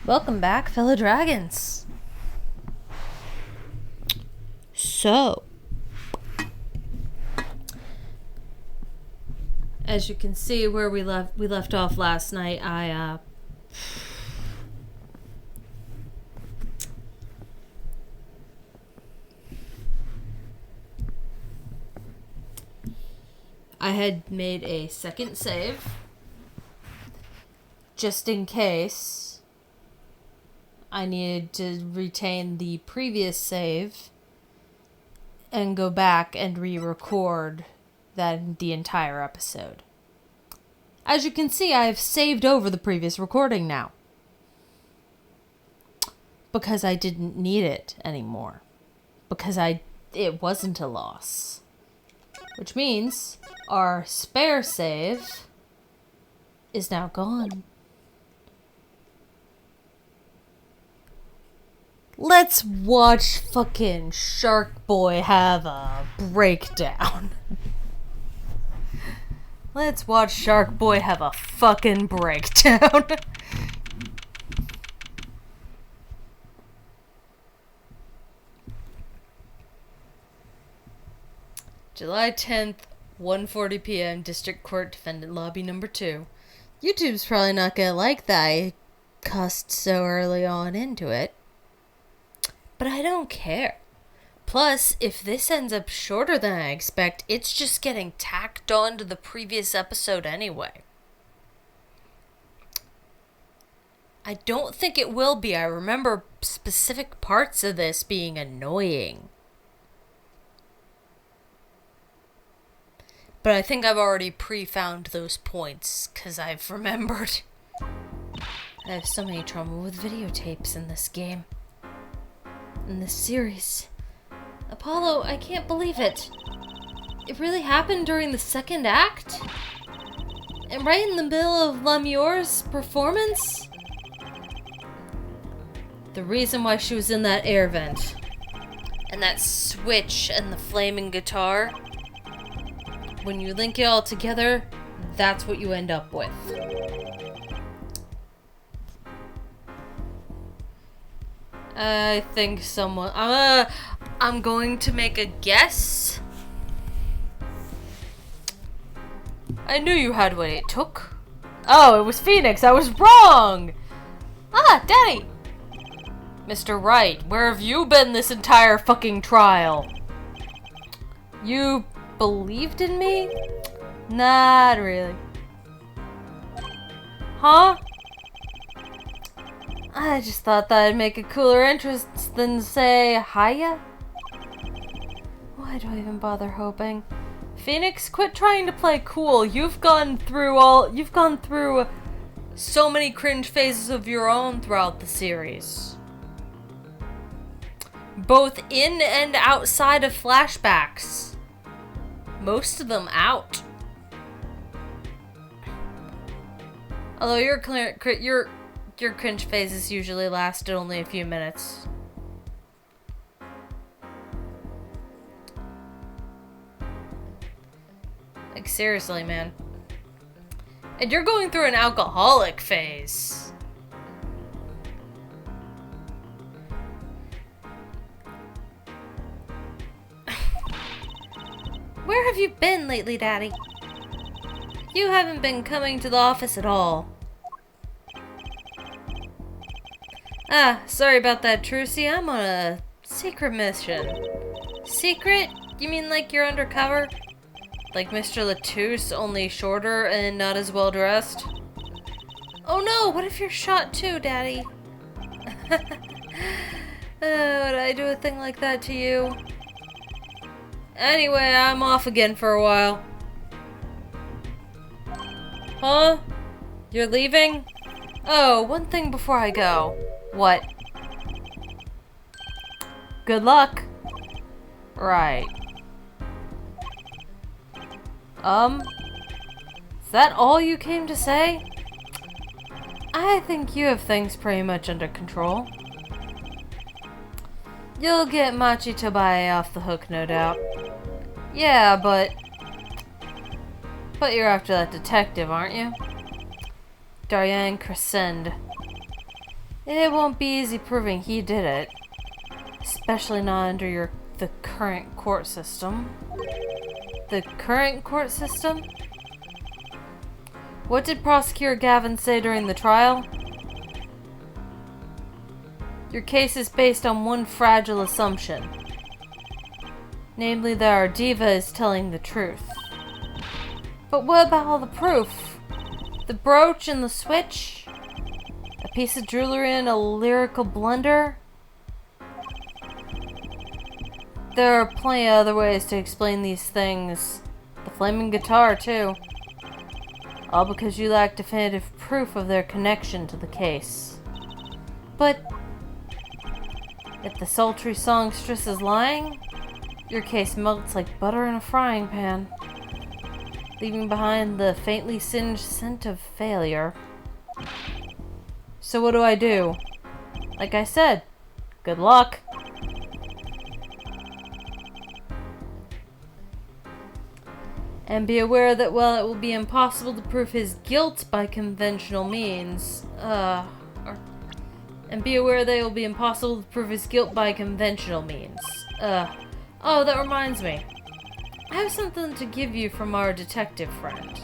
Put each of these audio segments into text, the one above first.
Welcome back, fellow dragons. So, as you can see where we left off last night, I had made a second save just in case I needed to retain the previous save and go back and re-record the entire episode. As you can see, I've saved over the previous recording now, because I didn't need it anymore, because it wasn't a loss, which means our spare save is now gone. Let's watch fucking Shark Boy have a breakdown. Let's watch Shark Boy have a fucking breakdown. July 10th, 1:40 p.m., District Court, Defendant Lobby number 2. YouTube's probably not gonna like that I cussed so early on into it. But I don't care. Plus, if this ends up shorter than I expect, it's just getting tacked on to the previous episode anyway. I don't think it will be. I remember specific parts of this being annoying. But I think I've already pre-found those points, because I've remembered. I have so many trauma with videotapes in this game. In this series. Apollo, I can't believe it. It really happened during the second act? And right in the middle of Lemur's performance? The reason why she was in that air vent, and that switch and the flaming guitar, when you link it all together, that's what you end up with. I think someone... I'm going to make a guess. I knew you had what it took. Oh, it was Phoenix. I was wrong. Ah, Daddy. Mr. Wright, where have you been this entire fucking trial? You believed in me? Not really. Huh? I just thought that'd make a cooler entrance than say, hiya? Why do I even bother hoping? Phoenix, quit trying to play cool. You've gone through so many cringe phases of your own throughout the series. Both in and outside of flashbacks. Most of them out. Although your cringe phases usually lasted only a few minutes. Like, seriously, man. And you're going through an alcoholic phase. Where have you been lately, Daddy? You haven't been coming to the office at all. Ah, sorry about that, Trucy. I'm on a secret mission. Secret? You mean like you're undercover? Like Mr. Latouche, only shorter and not as well dressed? Oh no, what if you're shot too, Daddy? Would I do a thing like that to you? Anyway, I'm off again for a while. Huh? You're leaving? Oh, one thing before I go. What? Good luck. Right. Is that all you came to say? I think you have things pretty much under control. You'll get Machi Tobae off the hook, no doubt. Yeah, but you're after that detective, aren't you? Daryan Crescend. It won't be easy proving he did it. Especially not under the current court system. The current court system? What did Prosecutor Gavin say during the trial? Your case is based on one fragile assumption. Namely that our diva is telling the truth. But what about all the proof? The brooch and the switch? A piece of jewelry and a lyrical blunder? There are plenty of other ways to explain these things. The flaming guitar, too. All because you lack definitive proof of their connection to the case. But if the sultry songstress is lying, your case melts like butter in a frying pan, leaving behind the faintly singed scent of failure. So what do I do? Like I said, good luck. And be aware that while it will be impossible to prove his guilt by conventional means, oh, that reminds me. I have something to give you from our detective friend.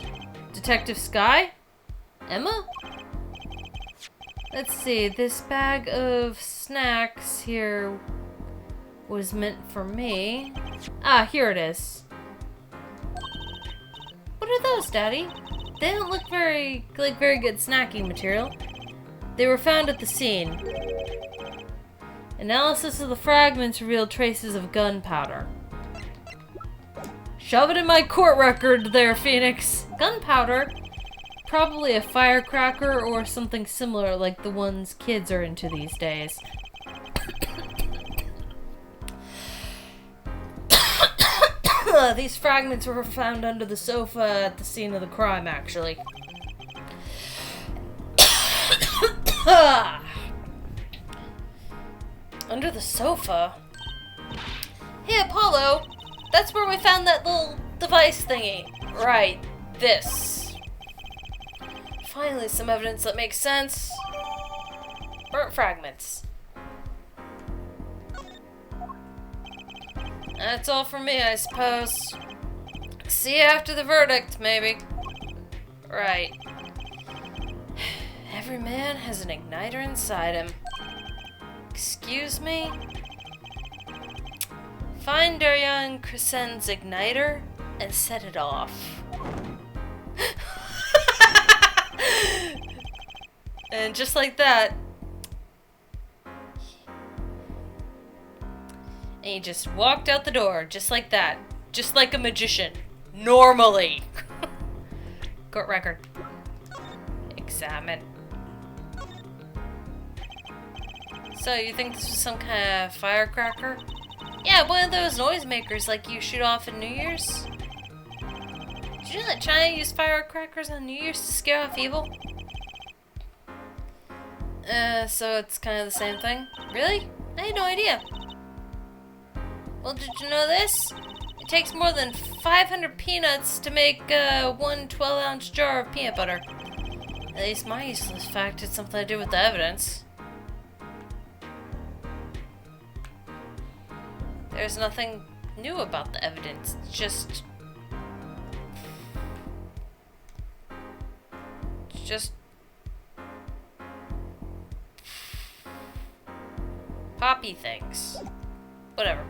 Detective Sky? Emma? Let's see, this bag of snacks here was meant for me. Ah, here it is. What are those, Daddy? They don't look very good snacking material. They were found at the scene. Analysis of the fragments revealed traces of gunpowder. Shove it in my court record there, Phoenix. Gunpowder? Probably a firecracker or something similar like the ones kids are into these days. These fragments were found under the sofa at the scene of the crime, actually. Under the sofa? Hey, Apollo! That's where we found that little device thingy. Right, this. Finally, some evidence that makes sense. Burnt fragments. That's all from me, I suppose. See you after the verdict, maybe. Right. Every man has an igniter inside him. Excuse me? Find Daryon Crescent's igniter and set it off. And just like that, and he just walked out the door, just like that. Just like a magician. Normally. Court record. Examine. So, you think this was some kind of firecracker? Yeah, one of those noisemakers like you shoot off in New Year's. Did you know that China used firecrackers on New Year's to scare off evil? So it's kind of the same thing? Really? I had no idea. Well, did you know this? It takes more than 500 peanuts to make one 12-ounce jar of peanut butter. At least my useless fact had something to do with the evidence. There's nothing new about the evidence, just poppy things. Whatever.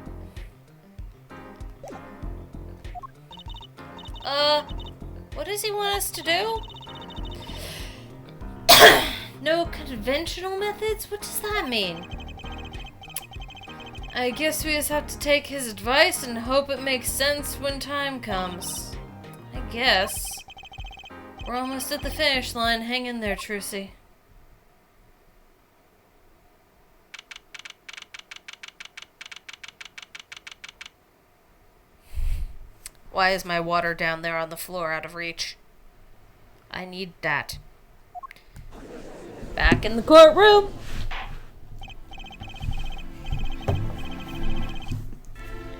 What does he want us to do? No conventional methods? What does that mean? I guess we just have to take his advice and hope it makes sense when time comes. I guess. We're almost at the finish line. Hang in there, Trucy. Why is my water down there on the floor out of reach? I need that. Back in the courtroom.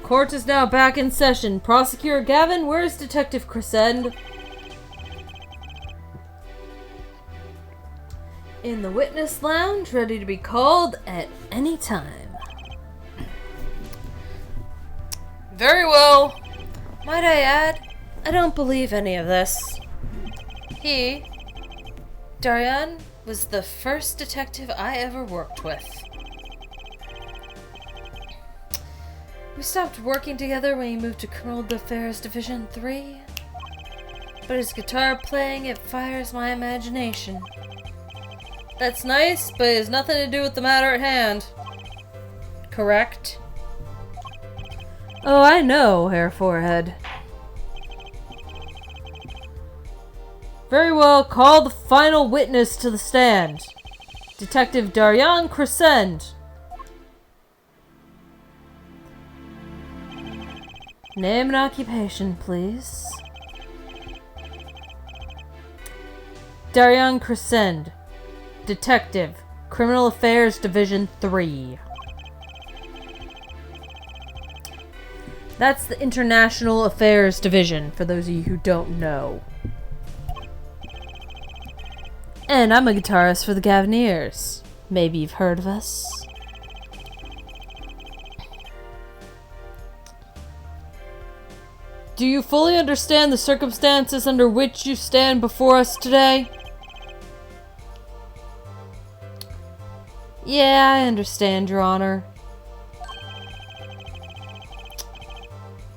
Court is now back in session. Prosecutor Gavin, where's Detective Crescent? in the witness lounge, ready to be called at any time. Very well. Might I add, I don't believe any of this. He, Darian, was the first detective I ever worked with. We stopped working together when he moved to Criminal Affairs Division 3. But his guitar playing, it fires my imagination. That's nice, but it has nothing to do with the matter at hand. Correct? Oh, I know, Hair Forehead. Very well, call the final witness to the stand. Detective Darian Crescend. Name and occupation, please. Darian Crescend. Detective. Criminal Affairs Division 3. That's the International Affairs Division, for those of you who don't know. And I'm a guitarist for the Gaviniers. Maybe you've heard of us. Do you fully understand the circumstances under which you stand before us today? Yeah, I understand, Your Honor.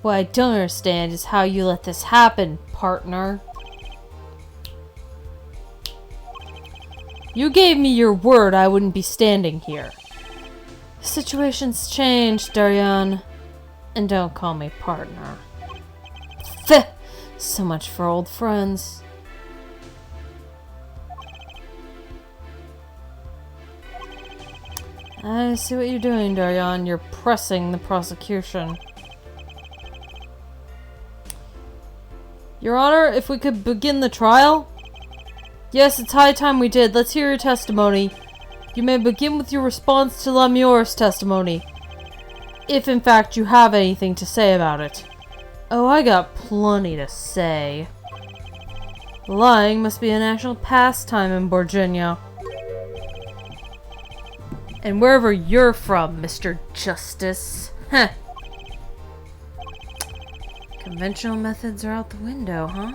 What I don't understand is how you let this happen, partner. You gave me your word I wouldn't be standing here. The situation's changed, Darian. And don't call me partner. Pfft! So much for old friends. I see what you're doing, Darian. You're pressing the prosecution. Your Honor, if we could begin the trial? Yes, it's high time we did. Let's hear your testimony. You may begin with your response to Lemure's testimony. If, in fact, you have anything to say about it. Oh, I got plenty to say. Lying must be a national pastime in Virginia. And wherever you're from, Mr. Justice. Heh. Conventional methods are out the window, huh?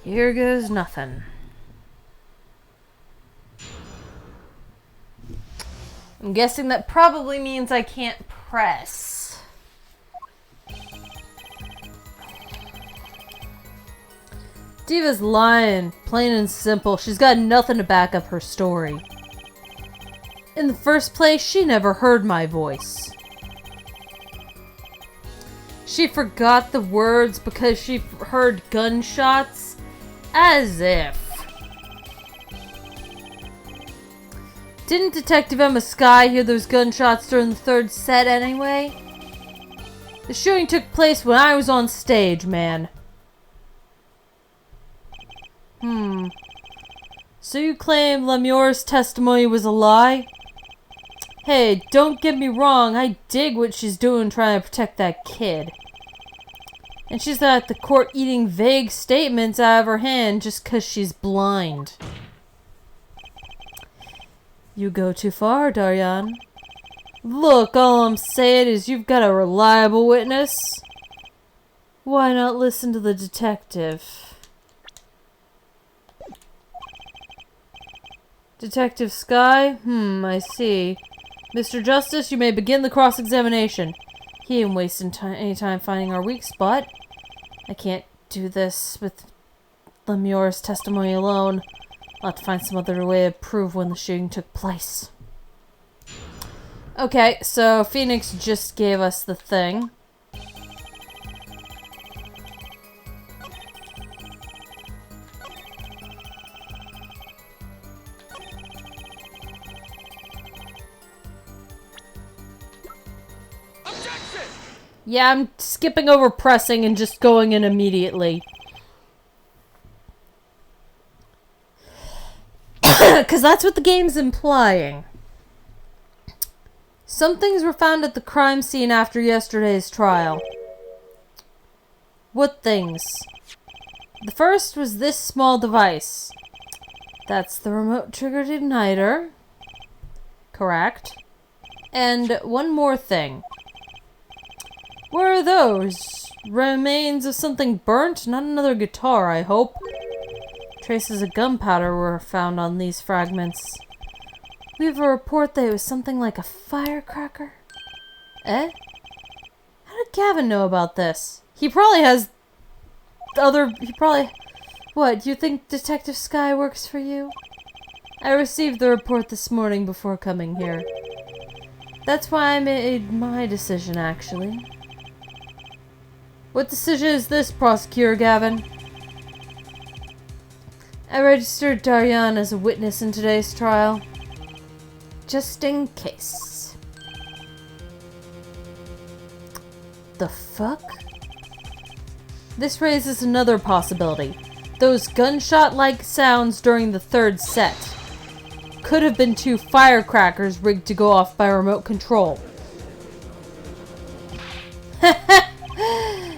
Here goes nothing. I'm guessing that probably means I can't press. Diva's lying, plain and simple. She's got nothing to back up her story. In the first place, she never heard my voice. She forgot the words because she heard gunshots? As if. Didn't Detective Emma Skye hear those gunshots during the third set anyway? The shooting took place when I was on stage, man. So you claim Lemure's testimony was a lie? Hey, don't get me wrong, I dig what she's doing trying to protect that kid. And she's at the court eating vague statements out of her hand just 'cause she's blind. You go too far, Darian. Look, all I'm saying is you've got a reliable witness. Why not listen to the detective? Detective Skye? I see. Mr. Justice, you may begin the cross-examination. He ain't wasting any time finding our weak spot. I can't do this with Lemure's testimony alone. I'll have to find some other way to prove when the shooting took place. Okay, so Phoenix just gave us the thing. Yeah, I'm skipping over pressing and just going in immediately. Because that's what the game's implying. Some things were found at the crime scene after yesterday's trial. What things? The first was this small device. That's the remote-triggered igniter. Correct. And one more thing. What are those? Remains of something burnt? Not another guitar, I hope. Traces of gunpowder were found on these fragments. We have a report that it was something like a firecracker. Eh? How did Gavin know about this? He probably has What, do you think Detective Sky works for you? I received the report this morning before coming here. That's why I made my decision, actually. What decision is this, Prosecutor Gavin? I registered Daryan as a witness in today's trial. Just in case. The fuck? This raises another possibility. Those gunshot-like sounds during the third set could have been 2 firecrackers rigged to go off by remote control.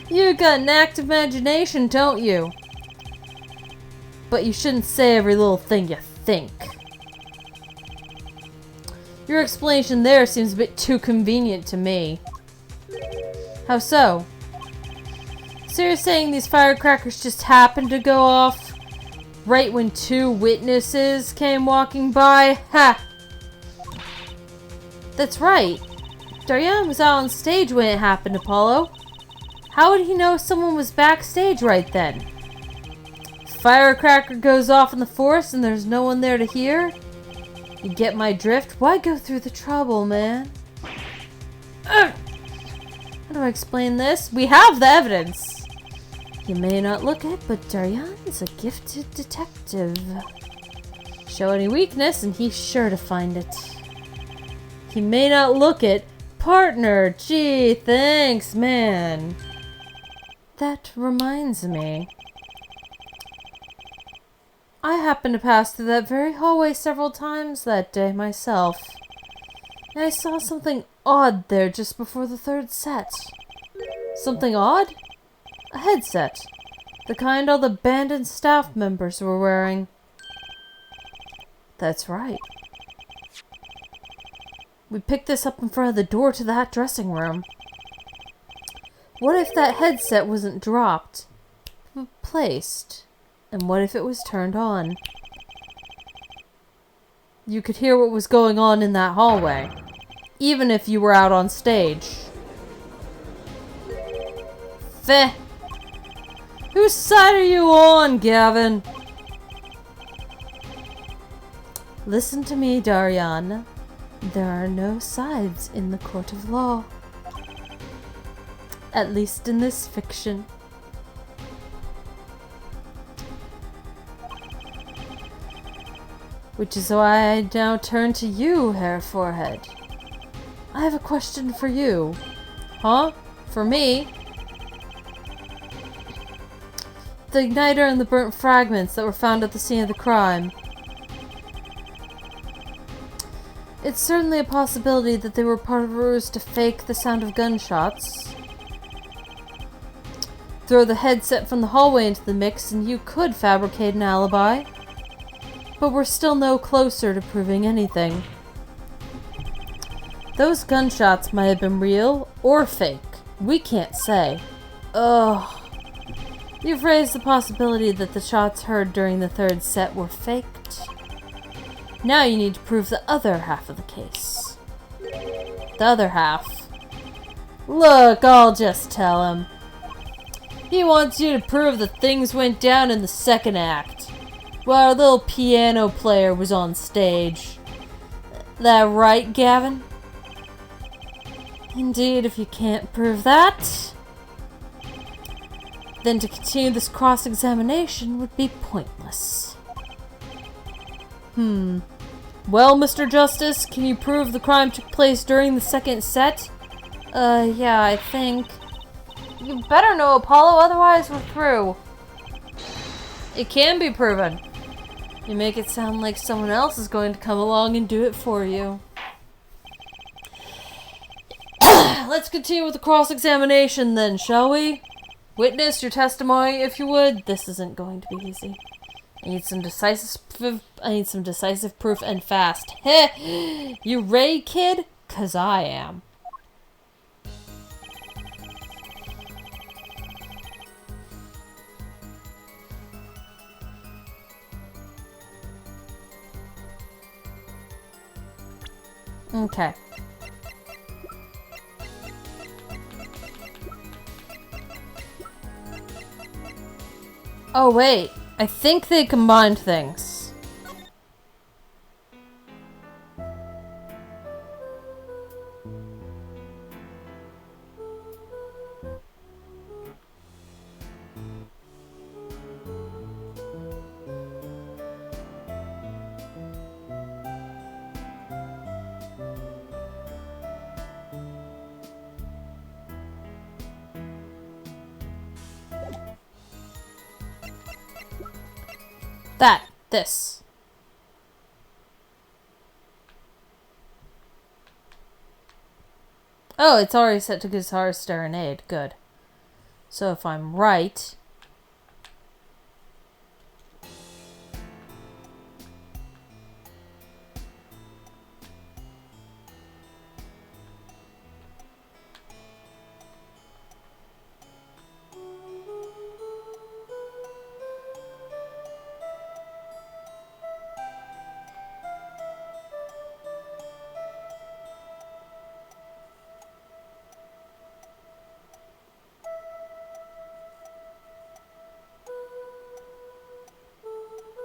You got an active imagination, don't you? But you shouldn't say every little thing you think. Your explanation there seems a bit too convenient to me. How so? So you're saying these firecrackers just happened to go off right when 2 witnesses came walking by? Ha! That's right. Daryan was out on stage when it happened, Apollo. How would he know someone was backstage right then? Firecracker goes off in the forest and there's no one there to hear? You get my drift? Why go through the trouble, man? How do I explain this? We have the evidence. You may not look it, but Daryan is a gifted detective. Show any weakness and he's sure to find it. He may not look it. Partner, gee, thanks, man. That reminds me. I happened to pass through that very hallway several times that day myself. And I saw something odd there just before the third set. Something odd? A headset. The kind all the band and staff members were wearing. That's right. We picked this up in front of the door to that dressing room. What if that headset wasn't dropped, but placed? And what if it was turned on? You could hear what was going on in that hallway, even if you were out on stage. Feh! Whose side are you on, Gavin? Listen to me, Daryan. There are no sides in the court of law. At least in this fiction. Which is why I now turn to you, Hair Forehead. I have a question for you. Huh? For me? The igniter and the burnt fragments that were found at the scene of the crime. It's certainly a possibility that they were part of a ruse to fake the sound of gunshots. Throw the headset from the hallway into the mix and you could fabricate an alibi. But we're still no closer to proving anything. Those gunshots might have been real or fake. We can't say. Ugh. You've raised the possibility that the shots heard during the third set were faked. Now you need to prove the other half of the case. The other half. Look, I'll just tell him. He wants you to prove that things went down in the second act, while our little piano player was on stage. That right, Gavin? Indeed, if you can't prove that, then to continue this cross-examination would be pointless. Well, Mr. Justice, can you prove the crime took place during the second set? Yeah, I think. You better know, Apollo, otherwise we're through. It can be proven. You make it sound like someone else is going to come along and do it for you. Let's continue with the cross-examination then, shall we? Witness your testimony, if you would. This isn't going to be easy. I need some decisive proof and fast. Heh! You ready, kid? 'Cause I am. Okay. Oh wait, I think they combined things. This. Oh, it's already set to Guitar Serenade. Good. So if I'm right...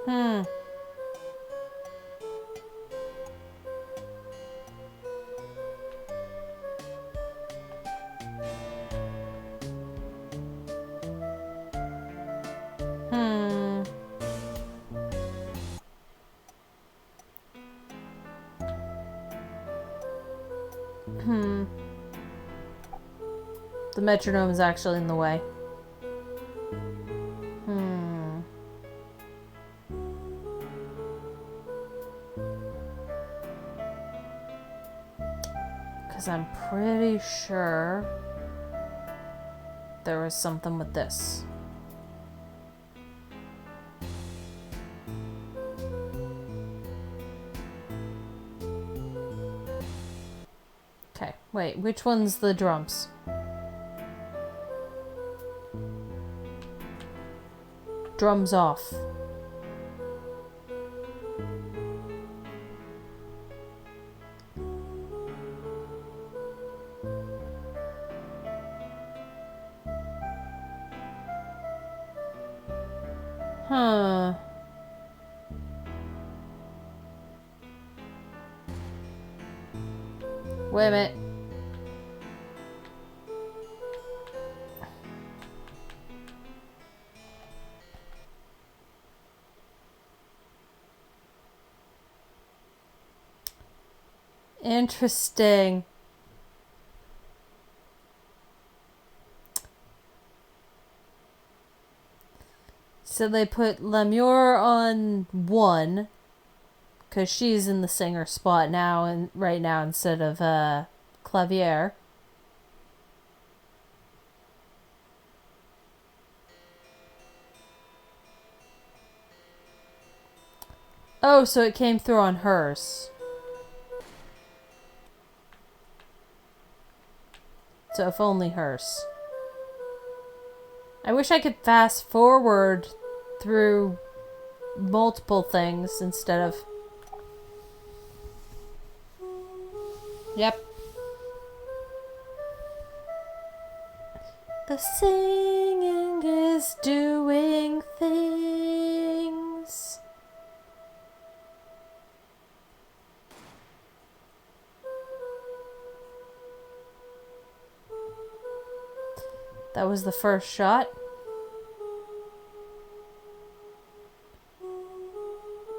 Hmm. The metronome is actually in the way. Because I'm pretty sure there was something with this. Okay, wait, which one's the drums? Drums off. Huh. Wait a minute. Interesting. So they put Lemure on 1, because she's in the singer spot now and right now instead of Clavier. Oh, so it came through on hers. So if only hers. I wish I could fast forward through multiple things instead of... Yep. The singing is doing things. That was the first shot.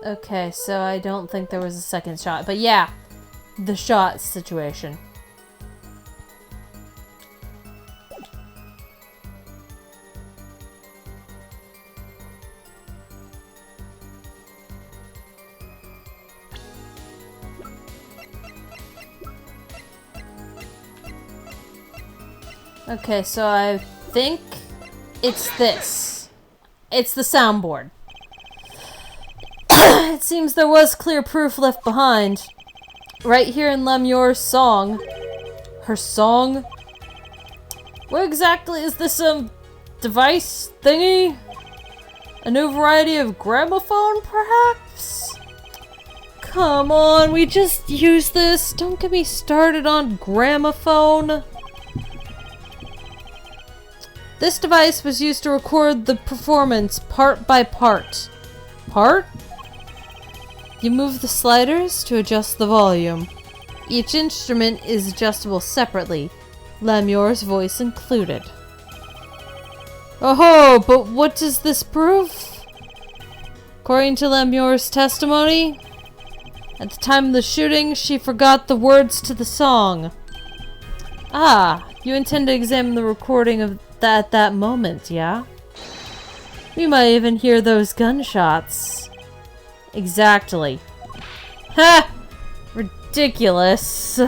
Okay, so I don't think there was a second shot. But yeah, the shot situation. Okay, so I think it's this. It's the soundboard. seems there was clear proof left behind. Right here in Lemur's song. Her song? What exactly is this, device thingy? A new variety of gramophone, perhaps? Come on, we just used this. Don't get me started on gramophone. This device was used to record the performance part by part. Part? You move the sliders to adjust the volume. Each instrument is adjustable separately, Lemur's voice included. Oh, but what does this prove? According to Lemur's testimony, at the time of the shooting, she forgot the words to the song. Ah, you intend to examine the recording of that moment, yeah? We might even hear those gunshots. Exactly. Ha! Ridiculous.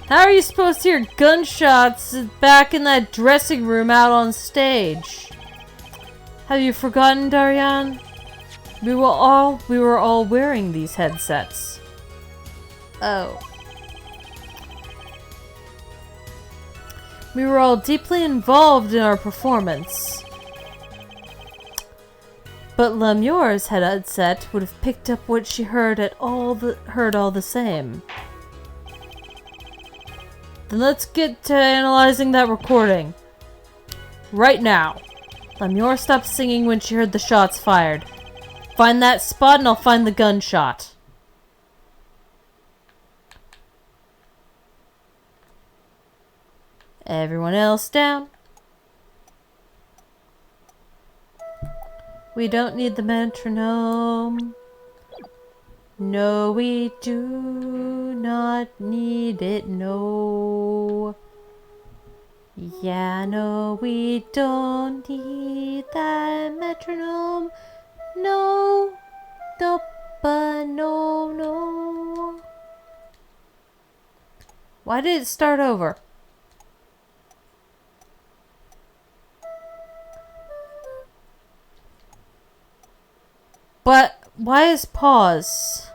How are you supposed to hear gunshots back in that dressing room out on stage? Have you forgotten, Darian? We were all wearing these headsets. Oh. We were all deeply involved in our performance. But Lemur's headset would have picked up what she heard all the same. Then let's get to analyzing that recording. Right now. Lemur stopped singing when she heard the shots fired. Find that spot and I'll find the gunshot. Everyone else down. We don't need the metronome. No, we do not need it, no. Yeah, no, we don't need that metronome. No, no, but no. Why did it start over? But why is pause?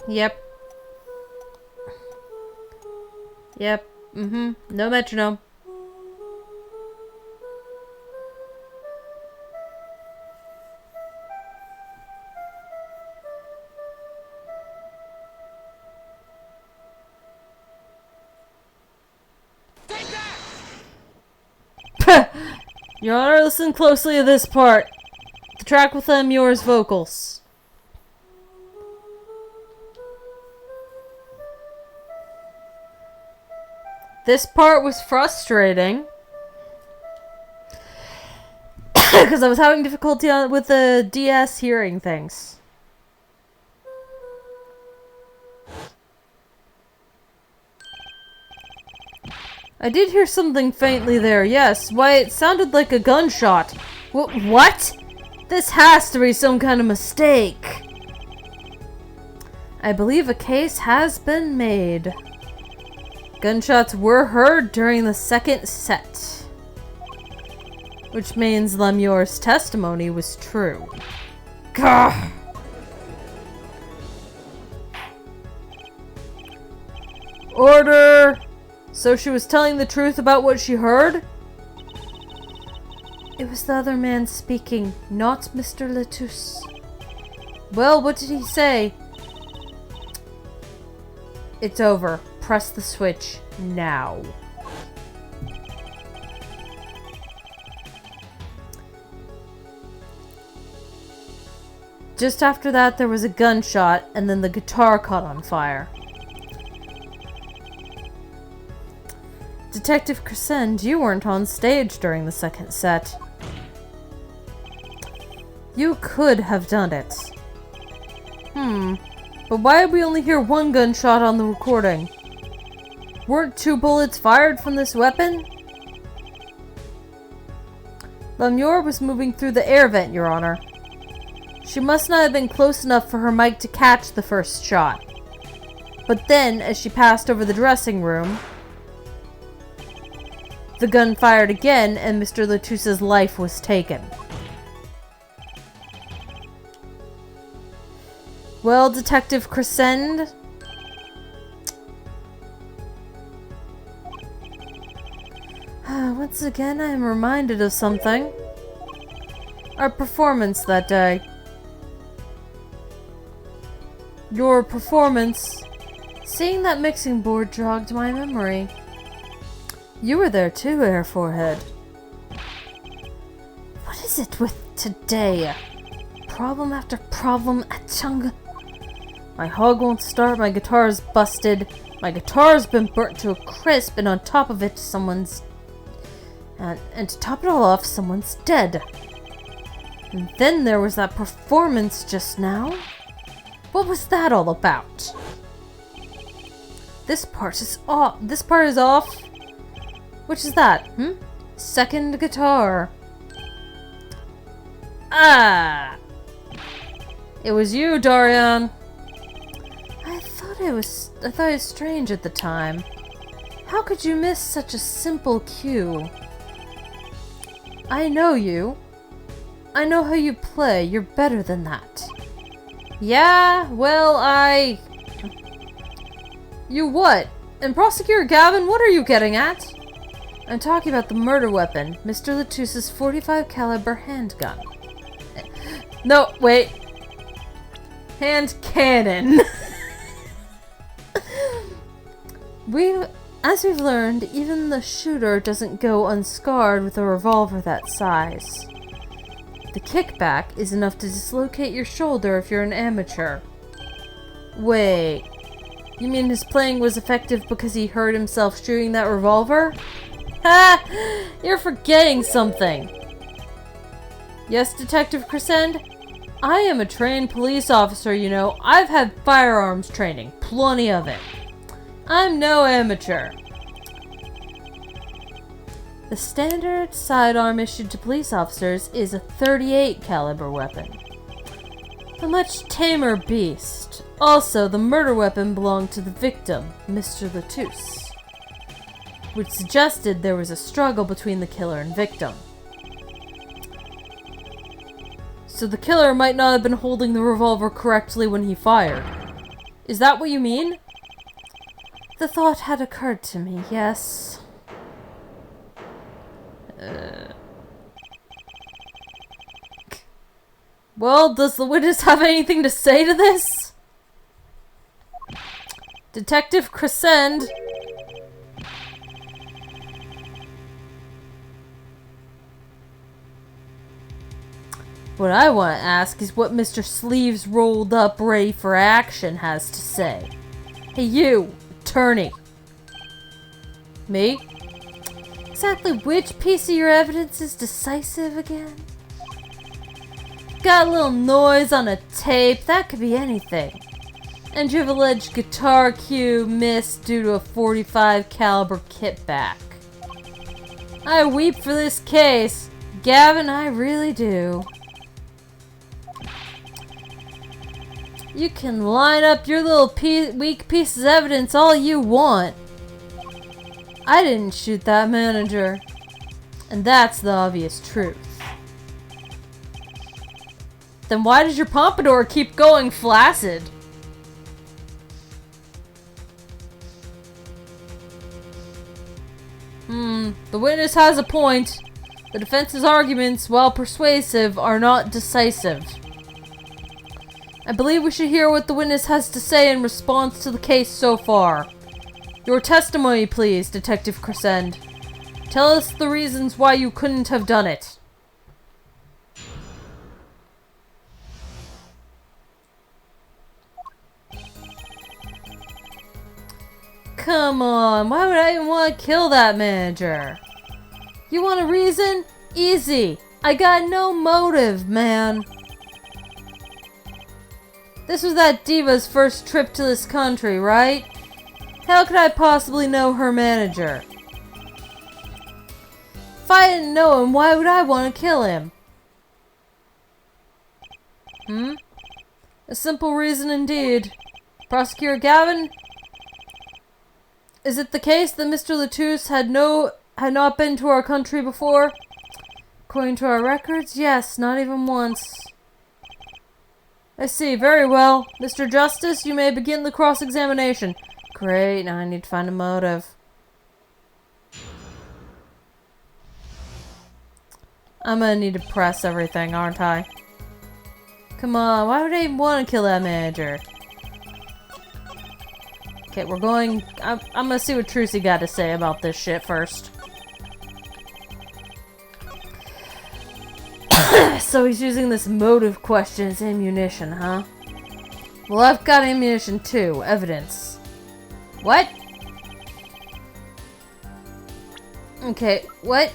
Yep. No metronome. Your Honor, listen closely to this part. The track with Lemur's vocals. This part was frustrating. Because I was having difficulty with the DS hearing things. I did hear something faintly there, yes. Why, it sounded like a gunshot. What? This has to be some kind of mistake. I believe a case has been made. Gunshots were heard during the second set. Which means Lemur's testimony was true. Gah! Order! So she was telling the truth about what she heard? It was the other man speaking, not Mr. Lettuce. Well, what did he say? It's over. Press the switch now. Just after that, there was a gunshot, and then the guitar caught on fire. Detective Crescend, you weren't on stage during the second set. You could have done it. But why did we only hear one gunshot on the recording? Weren't 2 bullets fired from this weapon? Lemur was moving through the air vent, Your Honor. She must not have been close enough for her mic to catch the first shot. But then, as she passed over the dressing room, the gun fired again and Mr. Latusse's life was taken. Well, Detective Crescend, once again I am reminded of something. Our performance that day. Your performance. Seeing that mixing board jogged my memory. You were there too, Air Forehead. What is it with today? Problem after problem at Chung. My hog won't start, my guitar's busted, my guitar's been burnt to a crisp, and on top of it, someone's... And to top it all off, someone's dead. And then there was that performance just now. What was that all about? This part is off. This part is off. Which is that? Second guitar. Ah! It was you, Darian. I thought it was strange at the time. How could you miss such a simple cue? I know you. I know how you play. You're better than that. Yeah, well, You what? And Prosecutor Gavin, what are you getting at? I'm talking about the murder weapon, Mr. Latusse's .45 caliber handgun. No, wait. Hand cannon. As we've learned, even the shooter doesn't go unscarred with a revolver that size. The kickback is enough to dislocate your shoulder if you're an amateur. Wait, you mean his playing was effective because he hurt himself shooting that revolver? Ha! You're forgetting something. Yes, Detective Crescend? I am a trained police officer, you know. I've had firearms training, plenty of it. I'm no amateur. The standard sidearm issued to police officers is a .38 caliber weapon. A much tamer beast. Also, the murder weapon belonged to the victim, Mr. Latousse, which suggested there was a struggle between the killer and victim. So the killer might not have been holding the revolver correctly when he fired. Is that what you mean? The thought had occurred to me, yes. Well, does the witness have anything to say to this? Detective Crescend. What I want to ask is what Mr. Sleeves rolled up ready for action has to say. Hey you, attorney. Me? Exactly which piece of your evidence is decisive again? Got a little noise on a tape, that could be anything. And you have alleged guitar cue missed due to a .45 caliber kitback. I weep for this case. Gavin, I really do. You can line up your little weak pieces of evidence all you want. I didn't shoot that manager. And that's the obvious truth. Then why does your pompadour keep going flaccid? The witness has a point. The defense's arguments, while persuasive, are not decisive. I believe we should hear what the witness has to say in response to the case so far. Your testimony, please, Detective Crescend. Tell us the reasons why you couldn't have done it. Come on, why would I even want to kill that manager? You want a reason? Easy. I got no motive, man. This was that diva's first trip to this country, right? How could I possibly know her manager? If I didn't know him, why would I want to kill him? A simple reason indeed. Prosecutor Gavin, is it the case that Mr. Latousse had no had not been to our country before? According to our records, yes, not even once. I see, very well. Mr. Justice, you may begin the cross-examination. Great, now I need to find a motive. I'm gonna need to press everything, aren't I? Come on, why would I even want to kill that manager? Okay, we're going... I'm gonna see what Trucy got to say about this shit first. So he's using this motive question as ammunition, huh? Well, I've got ammunition too. Evidence. What? Okay, what?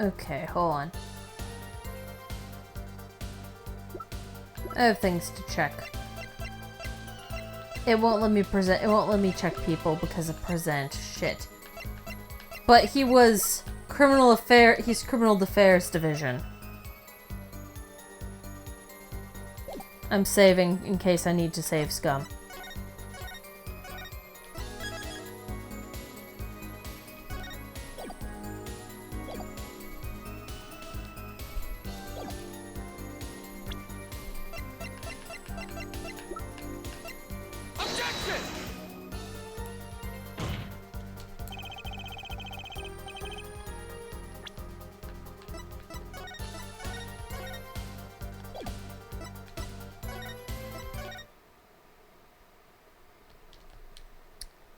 Okay, hold on. I have things to check. It won't let me present. It won't let me check people because of present shit. But he was criminal affair. He's criminal affairs division. I'm saving in case I need to save scum.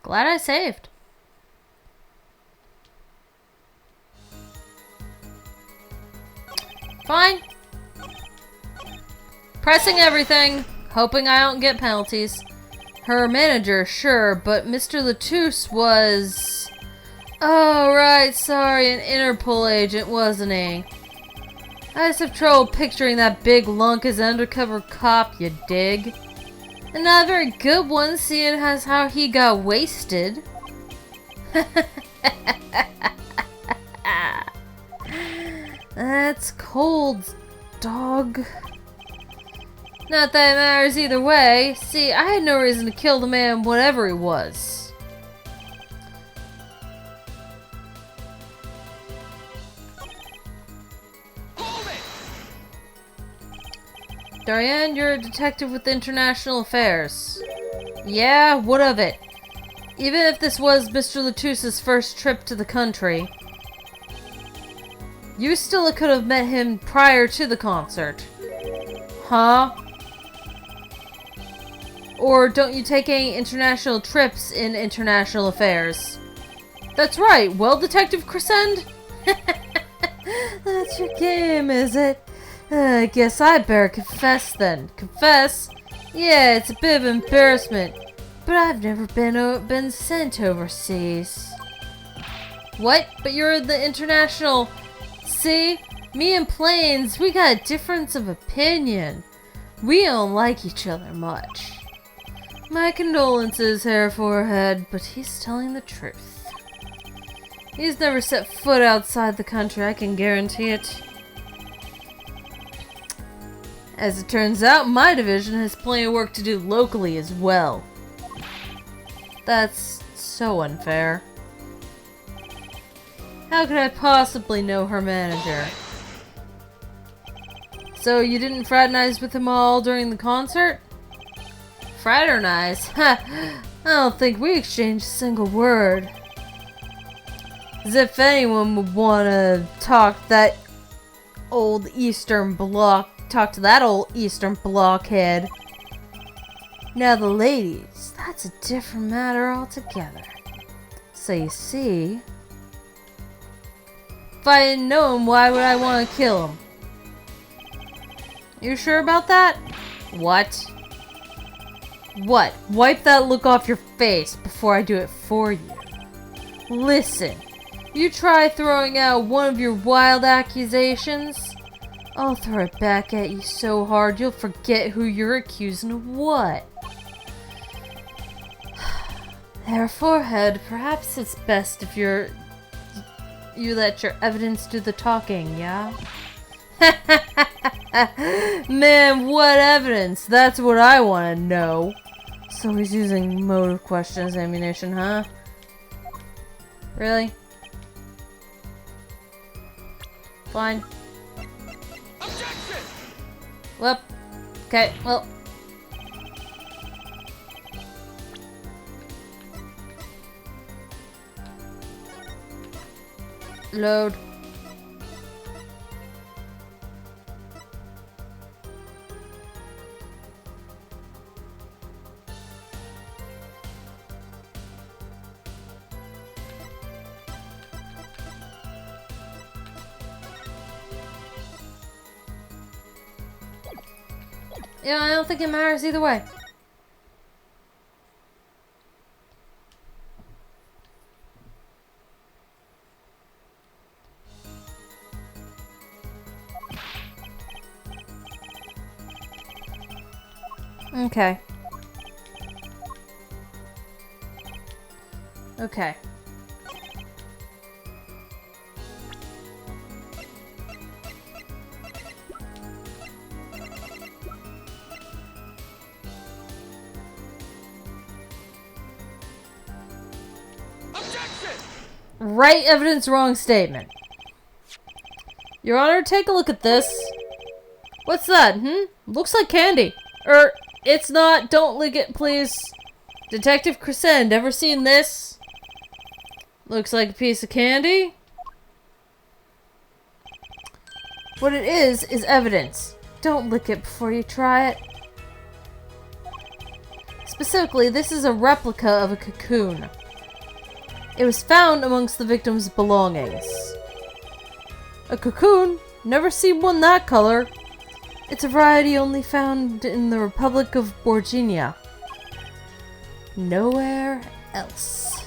Glad I saved. Fine. Pressing everything, hoping I don't get penalties. Her manager, sure, but Mr. Latouche was... Oh, right, sorry, an Interpol agent, wasn't he? I just have trouble picturing that big lunk as an undercover cop, you dig? And not a very good one, seeing as how he got wasted. That's cold, dog. Not that it matters either way. See, I had no reason to kill the man, whatever he was. Darian, you're a detective with international affairs. Yeah, what of it? Even if this was Mr. Latouche's first trip to the country, you still could have met him prior to the concert. Huh? Or don't you take any international trips in international affairs? That's right, well, Detective Crescend? That's your game, is it? I guess I better confess then. Confess? Yeah, it's a bit of embarrassment, but I've never been sent overseas. What? But you're the international... See? Me and Plains, we got a difference of opinion. We don't like each other much. My condolences, Hair Forehead, but he's telling the truth. He's never set foot outside the country, I can guarantee it. As it turns out, my division has plenty of work to do locally as well. That's so unfair. How could I possibly know her manager? So you didn't fraternize with them all during the concert? Fraternize? Ha! I don't think we exchanged a single word. As if anyone would want to talk to that old Eastern blockhead. Now the ladies, that's a different matter altogether. So you see, if I didn't know him, why would I want to kill him? You sure about that? What? What? Wipe that look off your face before I do it for you. Listen, you try throwing out one of your wild accusations, I'll throw it back at you so hard you'll forget who you're accusing of what. Therefore, Head, perhaps it's best if you let your evidence do the talking, yeah? Man, what evidence? That's what I want to know. So he's using motive question as ammunition, huh? Really? Fine. Objection! Well, okay, well. Load. Yeah, I don't think it matters either way. Okay. Okay. Right evidence, wrong statement. Your Honor, take a look at this. What's that, Looks like candy. It's not. Don't lick it, please. Detective Crescend, ever seen this? Looks like a piece of candy. What it is evidence. Don't lick it before you try it. Specifically, this is a replica of a cocoon. It was found amongst the victim's belongings. A cocoon? Never seen one that color. It's a variety only found in the Republic of Borginia. Nowhere else.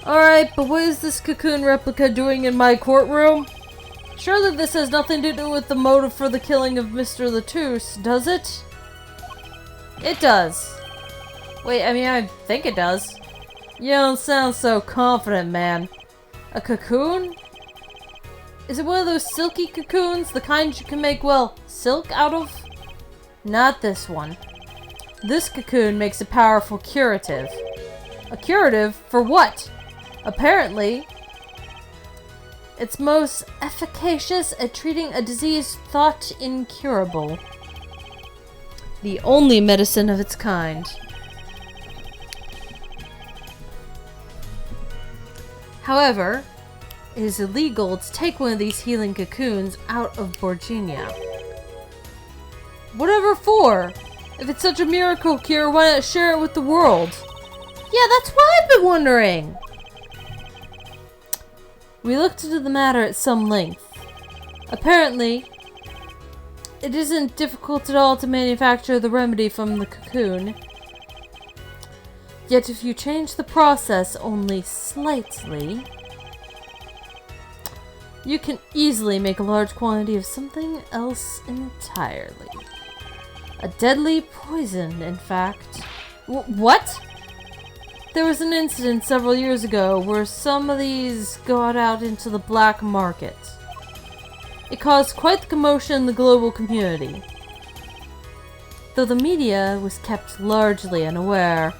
Alright, but what is this cocoon replica doing in my courtroom? Surely this has nothing to do with the motive for the killing of Mr. Latouche, does it? It does. Wait, I mean, I think it does. You don't sound so confident, man. A cocoon? Is it one of those silky cocoons? The kind you can make, well, silk out of? Not this one. This cocoon makes a powerful curative. A curative for what? Apparently, it's most efficacious at treating a disease thought incurable. The only medicine of its kind. However, it is illegal to take one of these healing cocoons out of Borginia. Whatever for? If it's such a miracle cure, why not share it with the world? Yeah, that's what I've been wondering! We looked into the matter at some length. Apparently, it isn't difficult at all to manufacture the remedy from the cocoon. Yet if you change the process only slightly, you can easily make a large quantity of something else entirely. A deadly poison, in fact. What? There was an incident several years ago where some of these got out into the black market. It caused quite the commotion in the global community, though the media was kept largely unaware.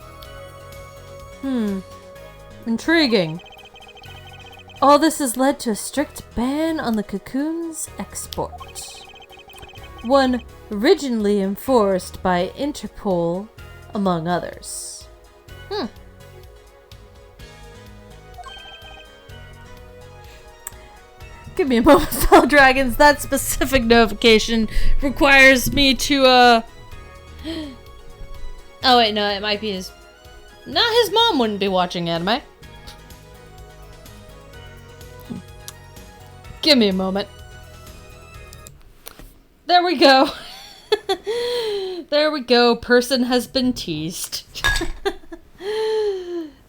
Intriguing. All this has led to a strict ban on the cocoon's export. One originally enforced by Interpol, among others. Give me a moment, fellow dragons. That specific notification requires me to, Oh wait, no, it might be his... No, his mom wouldn't be watching anime. Give me a moment. There we go. There we go. Person has been teased.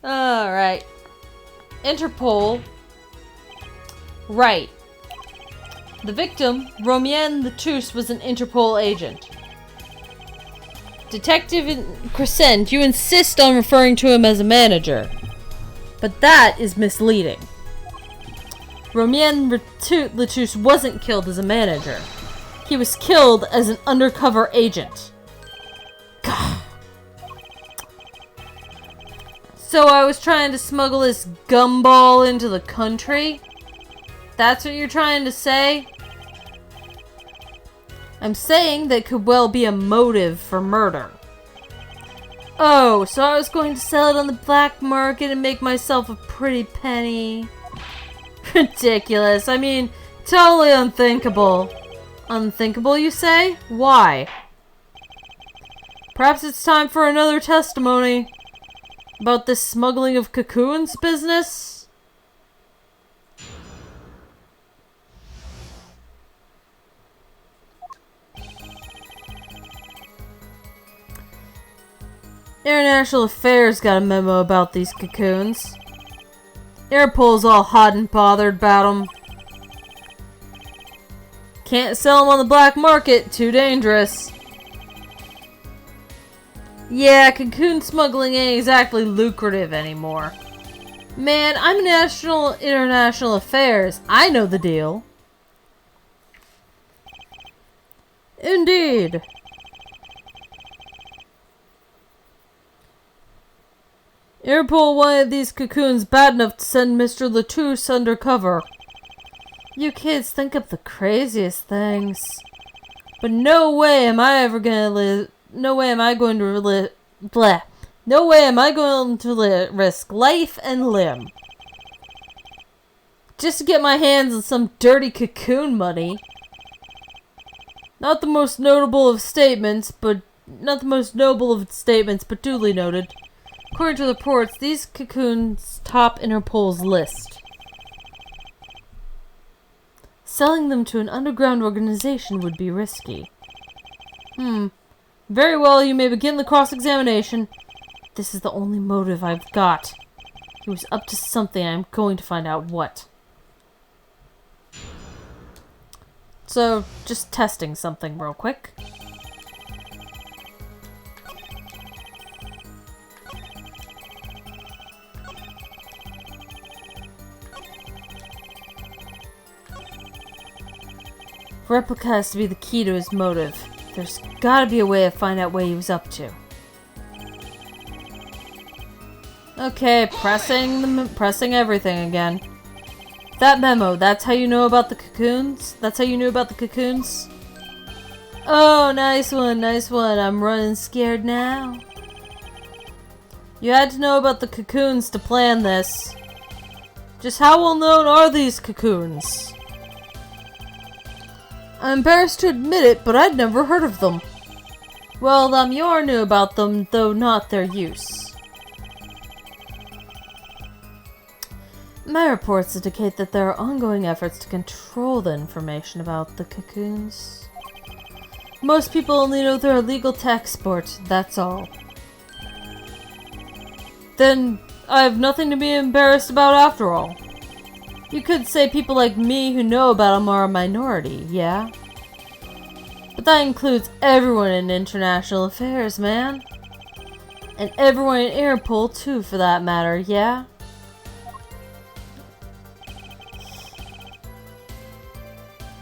Alright. Interpol. Right. The victim, Romain Latouche, was an Interpol agent. Detective Crescent, you insist on referring to him as a manager. But that is misleading. Romain Latouche wasn't killed as a manager. He was killed as an undercover agent. God. So I was trying to smuggle this gumball into the country? That's what you're trying to say? I'm saying that could well be a motive for murder. Oh, so I was going to sell it on the black market and make myself a pretty penny. Ridiculous. I mean, totally unthinkable. Unthinkable, you say? Why? Perhaps it's time for another testimony about this smuggling of cocoons business? International Affairs got a memo about these cocoons. Interpol's all hot and bothered about them. Can't sell them on the black market, too dangerous. Yeah, cocoon smuggling ain't exactly lucrative anymore. Man, I'm international affairs. I know the deal. Indeed. Interpol wanted these cocoons bad enough to send Mr. Latouche undercover. You kids think up the craziest things. But no way am I ever gonna live. No way am I going to risk life and limb just to get my hands on some dirty cocoon money. Not the most notable of statements, but duly noted. According to the reports, these cocoons top Interpol's list. Selling them to an underground organization would be risky. Very well, you may begin the cross-examination. This is the only motive I've got. He was up to something, I'm going to find out what. So, just testing something real quick. Replica has to be the key to his motive. There's gotta be a way to find out what he was up to. Okay, pressing everything again. That memo, that's how you know about the cocoons? That's how you knew about the cocoons? Oh, nice one, nice one. I'm running scared now. You had to know about the cocoons to plan this. Just how well known are these cocoons? I'm embarrassed to admit it, but I'd never heard of them. Well, Yor knew about them, though not their use. My reports indicate that there are ongoing efforts to control the information about the cocoons. Most people only know they're illegal to export, that's all. Then, I have nothing to be embarrassed about after all. You could say people like me who know about them are a minority, yeah? But that includes everyone in international affairs, man. And everyone in Interpol, too, for that matter, yeah?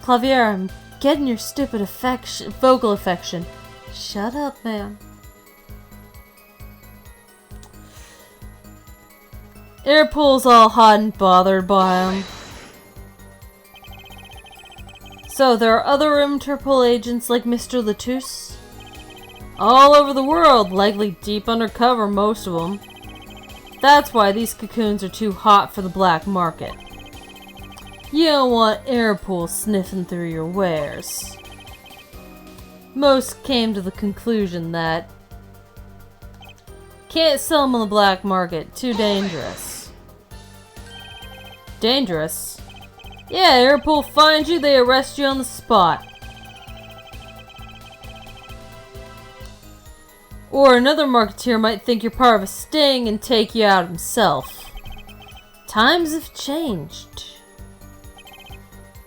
Clavier, I'm getting your stupid vocal affection. Shut up, man. Interpol's all hot and bothered by him. So, there are other Interpol agents like Mr. Latouche? All over the world, likely deep undercover, most of them. That's why these cocoons are too hot for the black market. You don't want Interpol sniffing through your wares. Most came to the conclusion that Can't sell them on the black market. Too dangerous. Dangerous? Yeah, Interpol finds you, they arrest you on the spot. Or another marketeer might think you're part of a sting and take you out himself. Times have changed.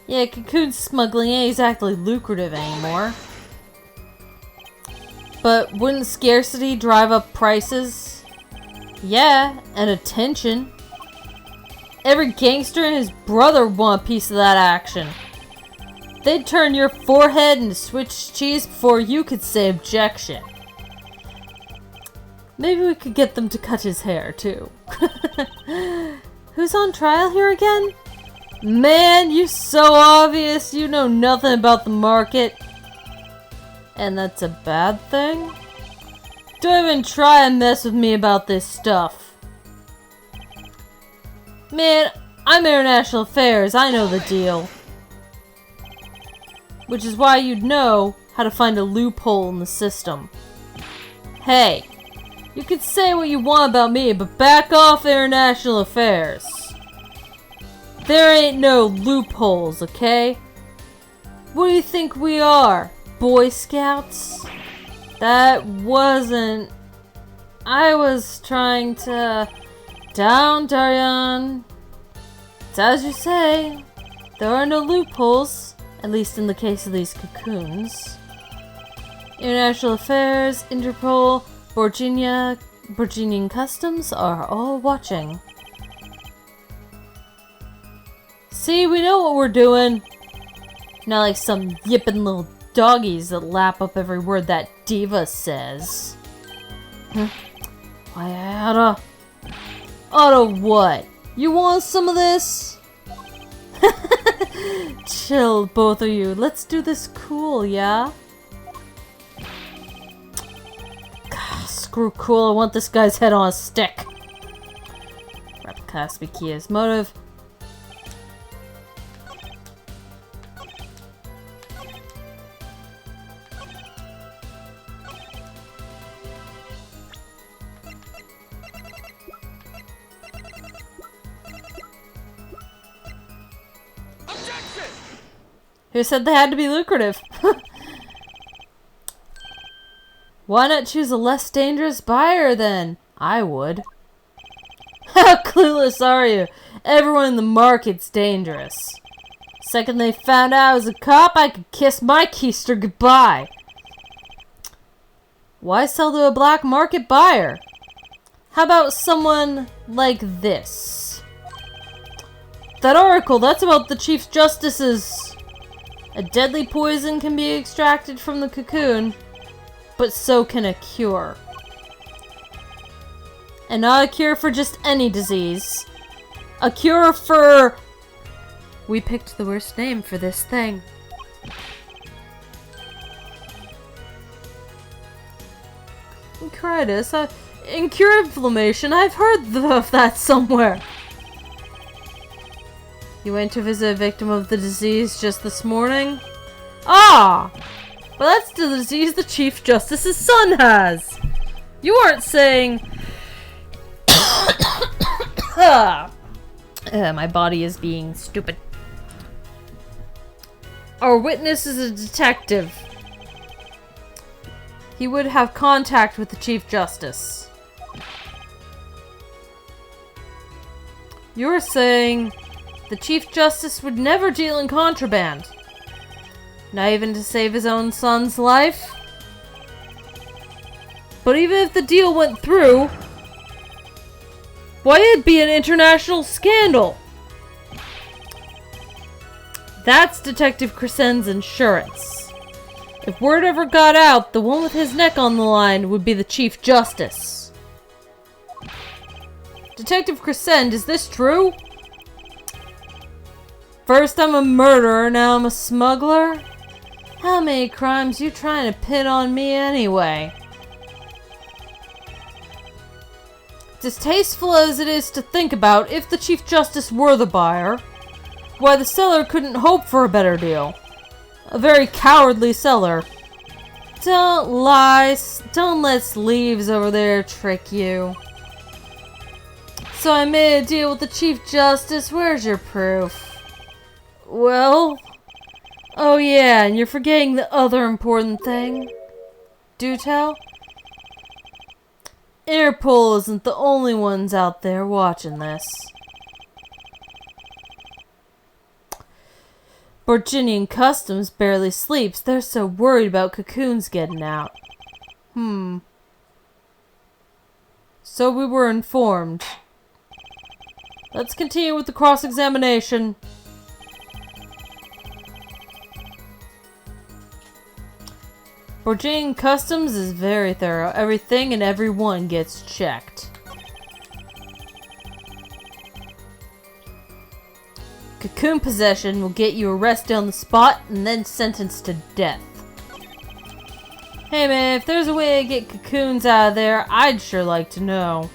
Yeah, cocoon smuggling ain't exactly lucrative anymore. But wouldn't scarcity drive up prices? Yeah, and attention. Every gangster and his brother want a piece of that action. They'd turn your forehead into Swiss cheese before you could say objection. Maybe we could get them to cut his hair, too. Who's on trial here again? Man, you're so obvious. You know nothing about the market. And that's a bad thing? Don't even try and mess with me about this stuff. Man, I'm International Affairs. I know the deal. Which is why you'd know how to find a loophole in the system. Hey. You can say what you want about me, but back off International Affairs. There ain't no loopholes, okay? What do you think we are? Boy Scouts? That wasn't... I was trying to... Down, Daryan. It's as you say. There are no loopholes, at least in the case of these cocoons. International Affairs, Interpol... Virginian Customs are all watching. See, we know what we're doing. Not like some yipping little doggies that lap up every word that diva says. Why, I oughta what? You want some of this? Chill, both of you. Let's do this cool, yeah? Screw cool, I want this guy's head on a stick. Replica has to be Kia's motive. Objection! Who said they had to be lucrative? Why not choose a less dangerous buyer then? I would. How clueless are you? Everyone in the market's dangerous. Second they found out I was a cop, I could kiss my keister goodbye. Why sell to a black market buyer? How about someone like this? That article, that's about the Chief Justice's... A deadly poison can be extracted from the cocoon. But so can a cure. And not a cure for just any disease. A cure for... We picked the worst name for this thing. Enteritis? Cure inflammation? I've heard of that somewhere. You went to visit a victim of the disease just this morning? Ah! Well, that's the disease the Chief Justice's son has! You aren't saying... my body is being stupid. Our witness is a detective. He would have contact with the Chief Justice. You're saying the Chief Justice would never deal in contraband? Not even to save his own son's life? But even if the deal went through, why it'd be an international scandal? That's Detective Crescen's insurance. If word ever got out, the one with his neck on the line would be the Chief Justice. Detective Crescent, is this true? First I'm a murderer, now I'm a smuggler? How many crimes you trying to pin on me anyway? Distasteful as it is to think about, if the Chief Justice were the buyer, why the seller couldn't hope for a better deal. A very cowardly seller. Don't lie. Don't let sleeves over there trick you. So I made a deal with the Chief Justice. Where's your proof? Well... Oh yeah, and you're forgetting the other important thing. Do tell? Interpol isn't the only ones out there watching this. Virginian Customs barely sleeps. They're so worried about cocoons getting out. So we were informed. Let's continue with the cross-examination. Virginian Customs is very thorough. Everything and everyone gets checked. Cocoon possession will get you arrested on the spot and then sentenced to death. Hey man, if there's a way to get cocoons out of there, I'd sure like to know.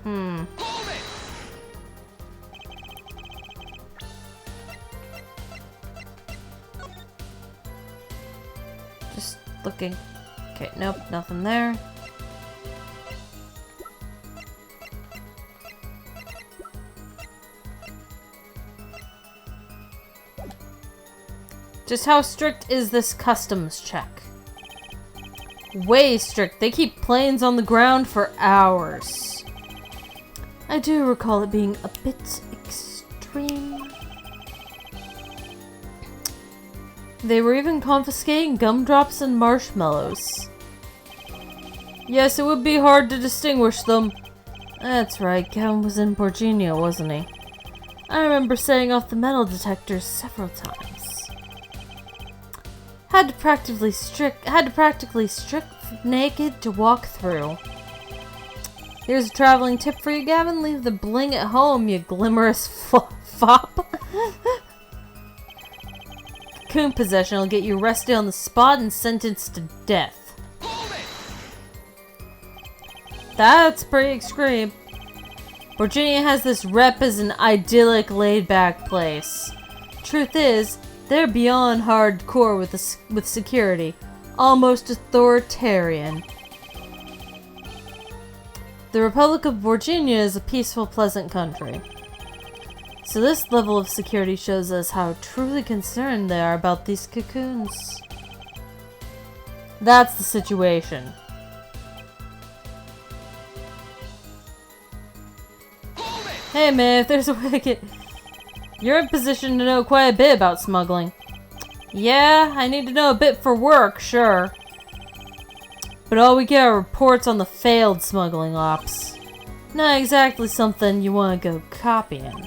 Hold it! Just looking. Okay, nope, nothing there. Just how strict is this customs check? Way strict. They keep planes on the ground for hours. I do recall it being a bit extreme. They were even confiscating gumdrops and marshmallows. Yes, it would be hard to distinguish them. That's right, Kevin was in Virginia, wasn't he? I remember setting off the metal detectors several times. Had to practically strip naked to walk through. Here's a traveling tip for you, Gavin. Leave the bling at home, you glimmerous fop. Cocoon possession will get you arrested on the spot and sentenced to death. Hold it! That's pretty extreme. Virginia has this rep as an idyllic, laid-back place. Truth is, they're beyond hardcore with security. Almost authoritarian. The Republic of Virginia is a peaceful, pleasant country. So this level of security shows us how truly concerned they are about these cocoons. That's the situation. Hold it! Hey man, if there's a way to get... You're in position to know quite a bit about smuggling. Yeah, I need to know a bit for work, sure. But all we get are reports on the failed smuggling ops. Not exactly something you want to go copying.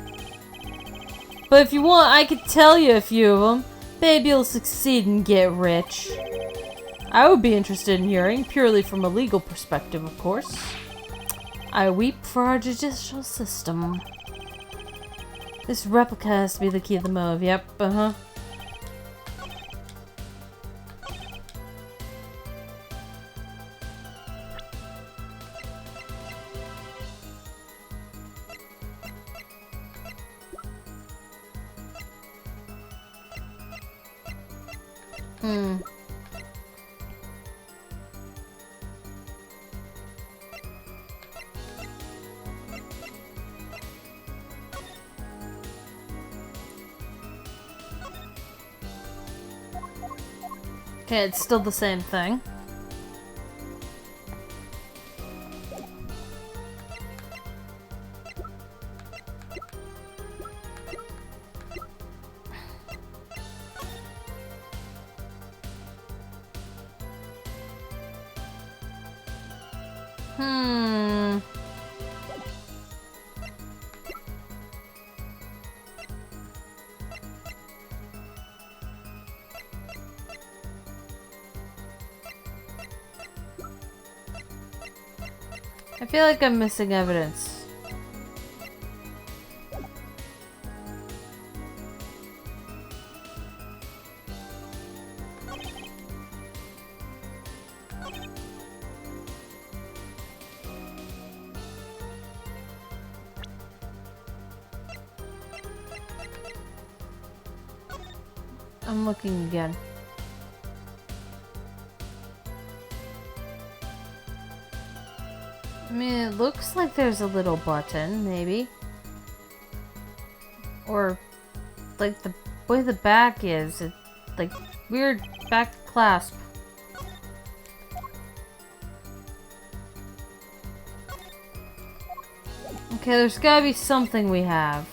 But if you want, I could tell you a few of them. Maybe you'll succeed and get rich. I would be interested in hearing, purely from a legal perspective, of course. I weep for our judicial system. This replica has to be the key to the motive. Yep, Okay, it's still the same thing. I feel like I'm missing evidence. I'm looking again. I mean, it looks like there's a little button, maybe. Or, like, the way the back is. It's, like, weird back clasp. Okay, there's gotta be something we have.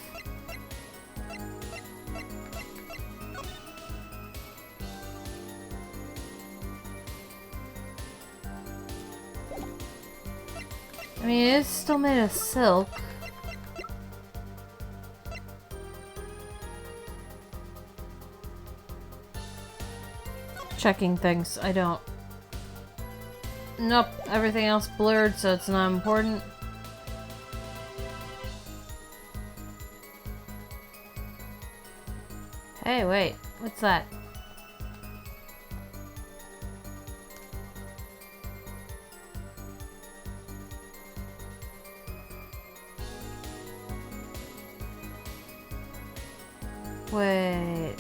I mean, it's still made of silk. Checking things. I don't. Nope. Everything else blurred, so it's not important. Hey, wait. What's that? Wait.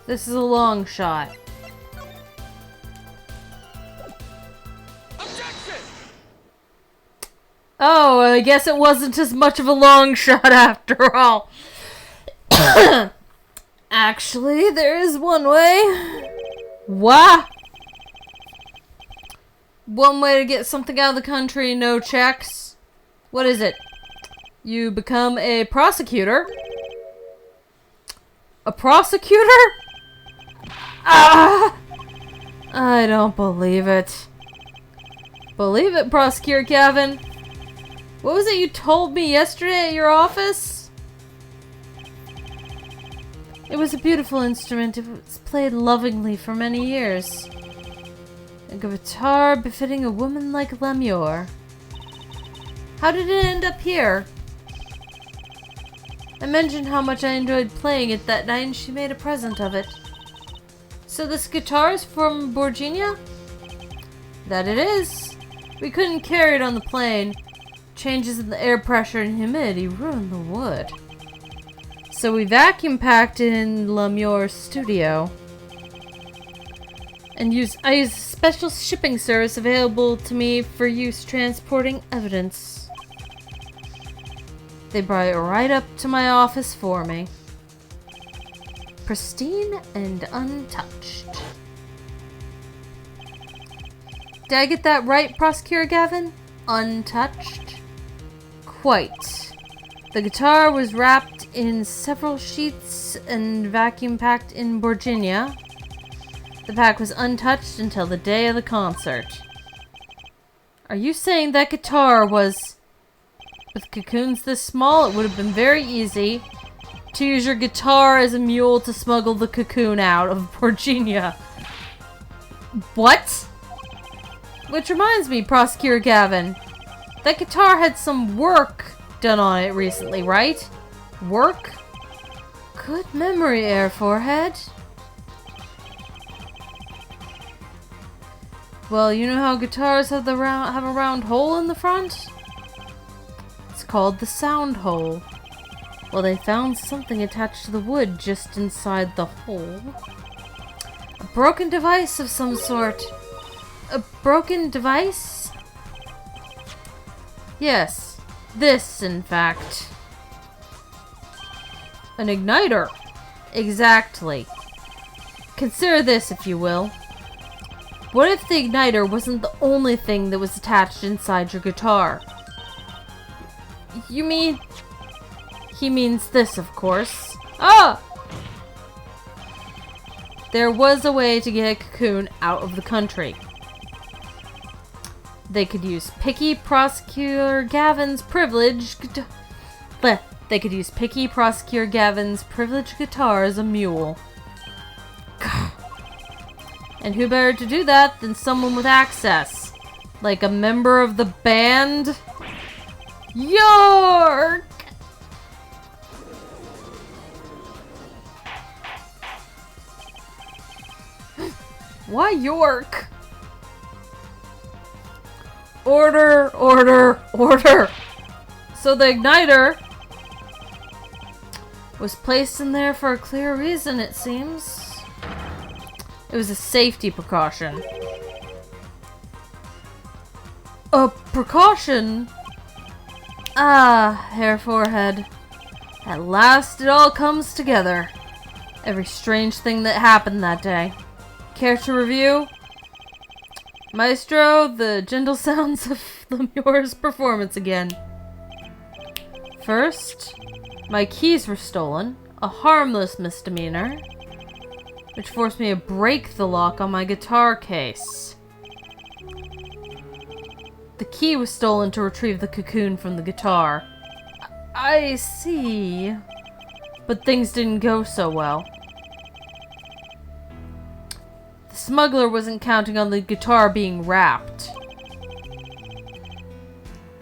This is a long shot. Objection! Oh, I guess it wasn't as much of a long shot after all. Actually, there is one way. What? One way to get something out of the country, no checks. What is it? You become a prosecutor? A prosecutor? Ah! I don't believe it. Believe it, Prosecutor Gavin. What was it you told me yesterday at your office? It was a beautiful instrument. It was played lovingly for many years. A guitar befitting a woman like Lemure. How did it end up here? I mentioned how much I enjoyed playing it that night and she made a present of it. So this guitar is from Virginia? That it is. We couldn't carry it on the plane. Changes in the air pressure and humidity ruined the wood. So we vacuum packed it in Lemure's studio. And I used a special shipping service available to me for use transporting evidence. They brought it right up to my office for me. Pristine and untouched. Did I get that right, Prosecutor Gavin? Untouched? Quite. The guitar was wrapped in several sheets and vacuum packed in Virginia. The pack was untouched until the day of the concert. Are you saying that guitar was... With cocoons this small, it would have been very easy to use your guitar as a mule to smuggle the cocoon out of Virginia. What? Which reminds me, Prosecutor Gavin, that guitar had some work done on it recently, right? Work? Good memory, Air Forehead. Well, you know how guitars have a round hole in the front? It's called the sound hole. Well, they found something attached to the wood just inside the hole. A broken device of some sort. A broken device? Yes, this, in fact. An igniter. Exactly. Consider this, if you will. What if the igniter wasn't the only thing that was attached inside your guitar? You mean... He means this, of course. Ah! There was a way to get a cocoon out of the country. They could use Picky Prosecutor Gavin's privileged... They could use Picky Prosecutor Gavin's privileged guitar as a mule. And who better to do that than someone with access? Like a member of the band? York! Why York? Order, order, order! So the igniter was placed in there for a clear reason, it seems. It was a safety precaution. A precaution? Ah, hair forehead. At last it all comes together. Every strange thing that happened that day. Care to review? Maestro, the gentle sounds of Lemur's performance again. First, my keys were stolen, a harmless misdemeanor, which forced me to break the lock on my guitar case. The key was stolen to retrieve the cocoon from the guitar. I see. But things didn't go so well. The smuggler wasn't counting on the guitar being wrapped.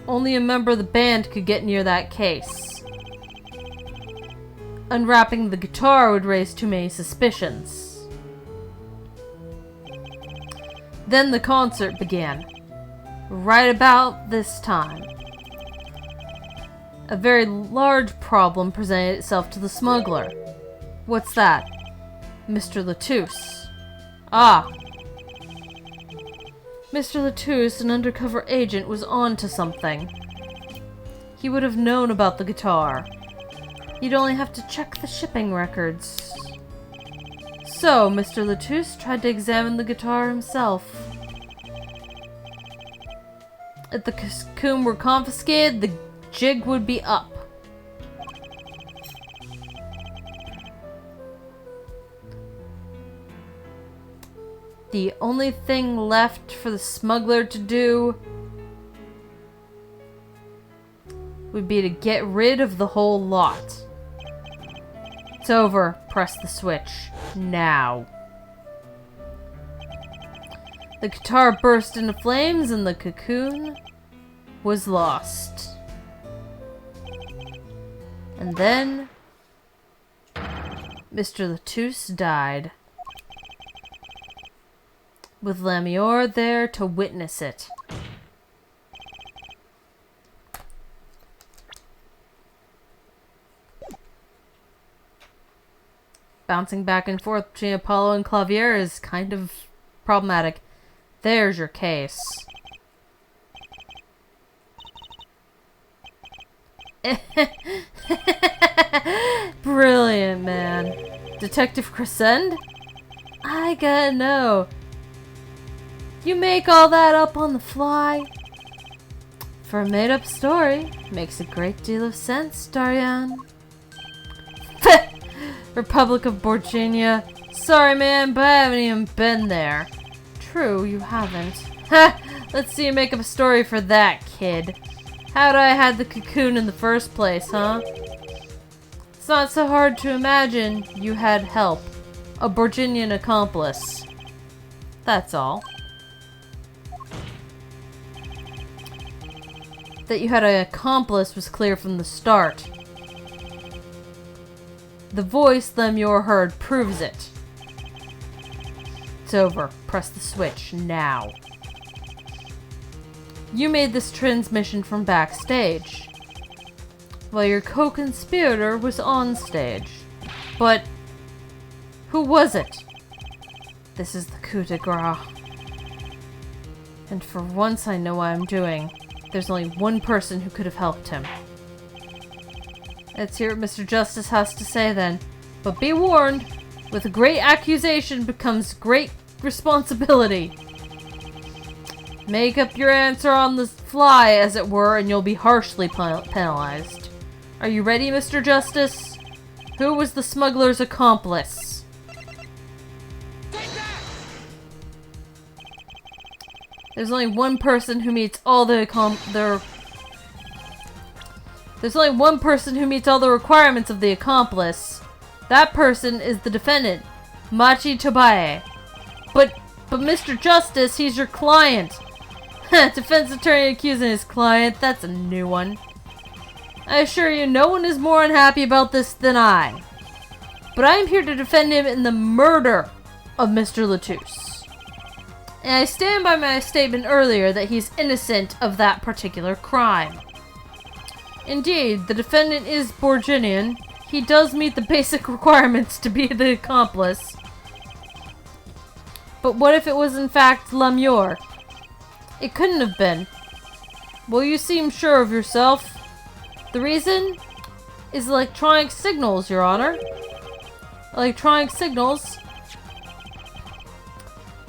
Only a member of the band could get near that case. Unwrapping the guitar would raise too many suspicions. Then the concert began. Right about this time. A very large problem presented itself to the smuggler. What's that? Mr. Latouche. Ah. Mr. Latouche, an undercover agent, was on to something. He would have known about the guitar. You'd only have to check the shipping records. So, Mr. Latouche tried to examine the guitar himself. If the cocoon were confiscated, the jig would be up. The only thing left for the smuggler to do would be to get rid of the whole lot. It's over. Press the switch. Now. The guitar burst into flames and the cocoon was lost. And then Mr. Latouche died, with Lemur there to witness it. Bouncing back and forth between Apollo and Clavier is kind of problematic. There's your case. Brilliant, man. Detective Crescend? I gotta know. You make all that up on the fly? For a made-up story, makes a great deal of sense, Darian. Republic of Borginia. Sorry, man, but I haven't even been there. True, you haven't. Ha! Let's see you make up a story for that, kid. How'd I had the cocoon in the first place, huh? It's not so hard to imagine you had help. A Borginian accomplice. That's all. That you had an accomplice was clear from the start. The voice Lemur heard proves it. It's over. Press the switch now. You made this transmission from backstage, while your co-conspirator was on stage. But who was it? This is the coup de grace. And for once I know what I'm doing. There's only one person who could have helped him. Let's hear what Mr. Justice has to say then. But be warned, with a great accusation becomes great responsibility. Make up your answer on the fly, as it were, and you'll be harshly penalized. Are you ready, Mr. Justice? Who was the smuggler's accomplice? There's only one person who meets all the There's only one person who meets all the requirements of the accomplice. That person is the defendant, Machi Tobae. But Mr. Justice, he's your client. Defense attorney accusing his client, that's a new one. I assure you, no one is more unhappy about this than I. But I am here to defend him in the murder of Mr. Latouche. And I stand by my statement earlier that he's innocent of that particular crime. Indeed, the defendant is Borginian. He does meet the basic requirements to be the accomplice. But what if it was in fact Lemure? It couldn't have been. Well, you seem sure of yourself. The reason is electronic signals, Your Honor. Electronic signals.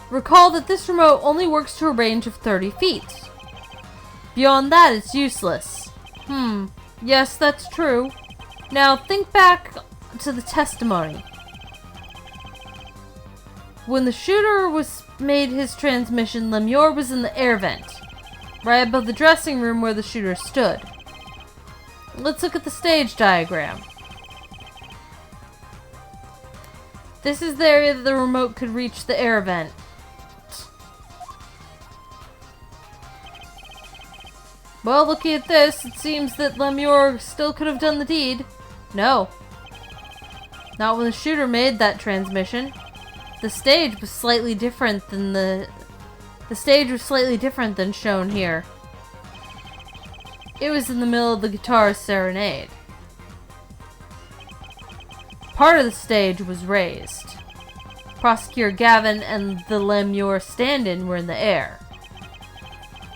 Recall that this remote only works to a range of 30 feet. Beyond that, it's useless. Yes, that's true. Now, think back to the testimony. When the shooter made his transmission, Lemure was in the air vent, right above the dressing room where the shooter stood. Let's look at the stage diagram. This is the area that the remote could reach the air vent. Well, looking at this, it seems that Lemure still could have done the deed. No. Not when the shooter made that transmission. The stage was slightly different than shown here. It was in the middle of the guitar serenade. Part of the stage was raised. Prosecutor Gavin and the Lemure stand-in were in the air.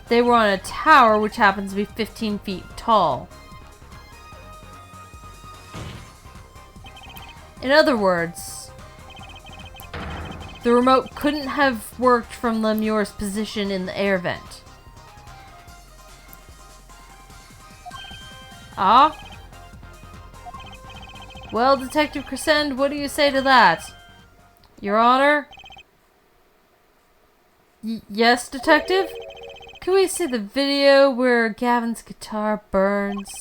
They were on a tower which happens to be 15 feet tall. In other words, the remote couldn't have worked from Lemure's position in the air vent. Ah? Well, Detective Crescend, what do you say to that? Your Honor? Yes, Detective? Can we see the video where Gavin's guitar burns?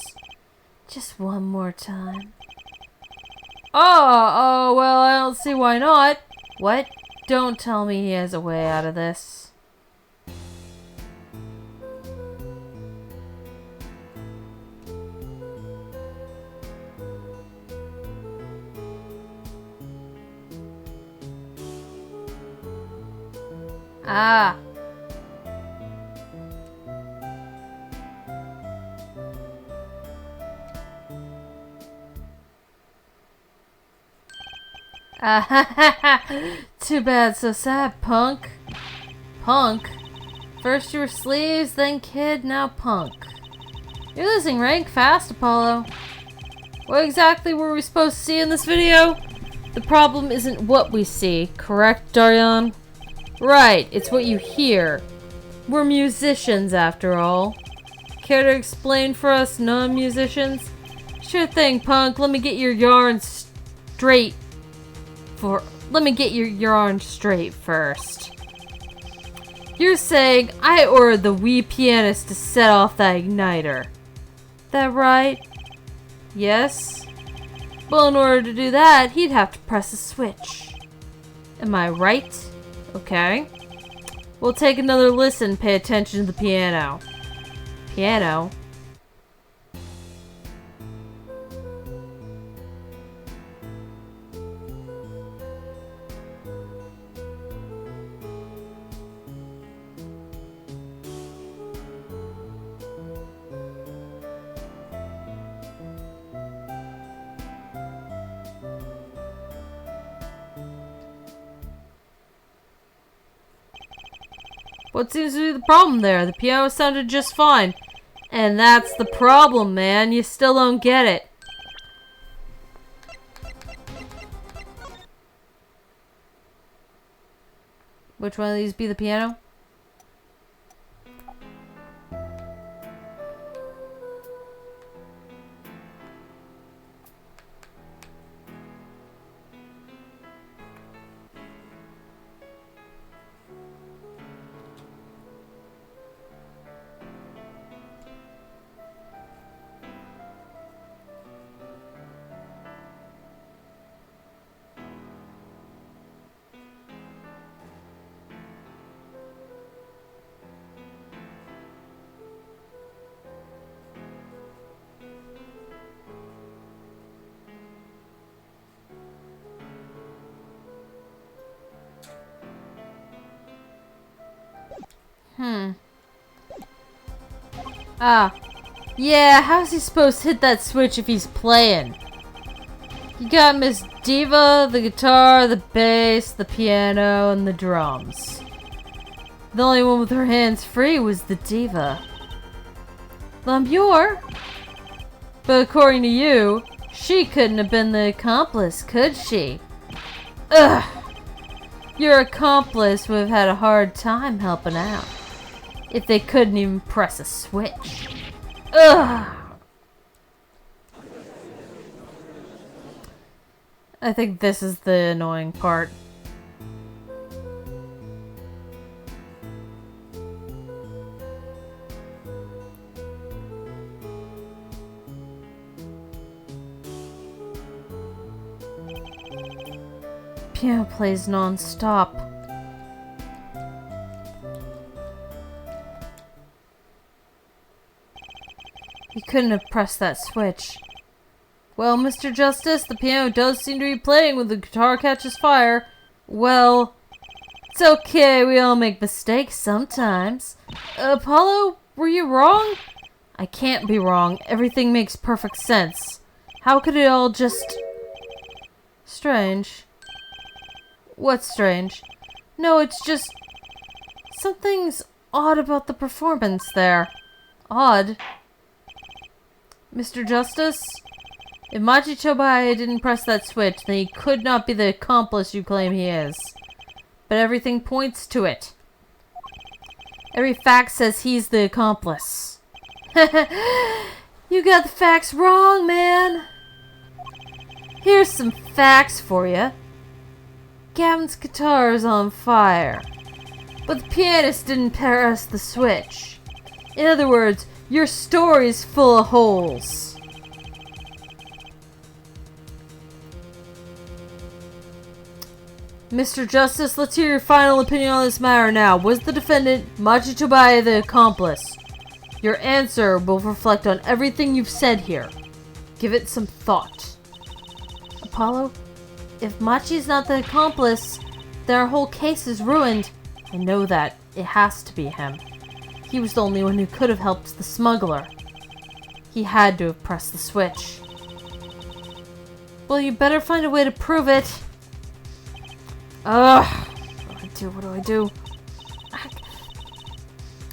Just one more time. Oh, well, I don't see why not. What? Don't tell me he has a way out of this. Ah. Too bad, so sad, punk. Punk? First you were sleeves, then kid, now punk. You're losing rank fast, Apollo. What exactly were we supposed to see in this video? The problem isn't what we see, correct, Darian? Right, it's what you hear. We're musicians, after all. Care to explain for us non-musicians? Sure thing, punk. Let me get your yarn straight first. You're saying I ordered the wee pianist to set off that igniter. That right? Yes? Well, in order to do that, he'd have to press a switch. Am I right? Okay. We'll take another listen. Pay attention to the piano. Piano? What seems to be the problem there? The piano sounded just fine. And that's the problem, man. You still don't get it. Which one of these be the piano? Ah. Yeah, how's he supposed to hit that switch if he's playing? You got Miss Diva, the guitar, the bass, the piano, and the drums. The only one with her hands free was the Diva. Lamure? But according to you, she couldn't have been the accomplice, could she? Ugh! Your accomplice would have had a hard time helping out if they couldn't even press a switch. Ugh! I think this is the annoying part. Piano plays non-stop. He couldn't have pressed that switch. Well, Mr. Justice, the piano does seem to be playing when the guitar catches fire. Well, it's okay, we all make mistakes sometimes. Apollo, were you wrong? I can't be wrong. Everything makes perfect sense. How could it all just... Strange. What's strange? No, it's just... Something's odd about the performance there. Odd? Mr. Justice? If Machi Tobai didn't press that switch, then he could not be the accomplice you claim he is. But everything points to it. Every fact says he's the accomplice. You got the facts wrong, man. Here's some facts for you. Gavin's guitar is on fire, but the pianist didn't press the switch. In other words, your story's full of holes. Mr. Justice, let's hear your final opinion on this matter now. Was the defendant, Machi Tobai, the accomplice? Your answer will reflect on everything you've said here. Give it some thought. Apollo, if Machi's not the accomplice, then our whole case is ruined. I know that. It has to be him. He was the only one who could have helped the smuggler. He had to have pressed the switch. Well, you better find a way to prove it. Ugh. What do I do?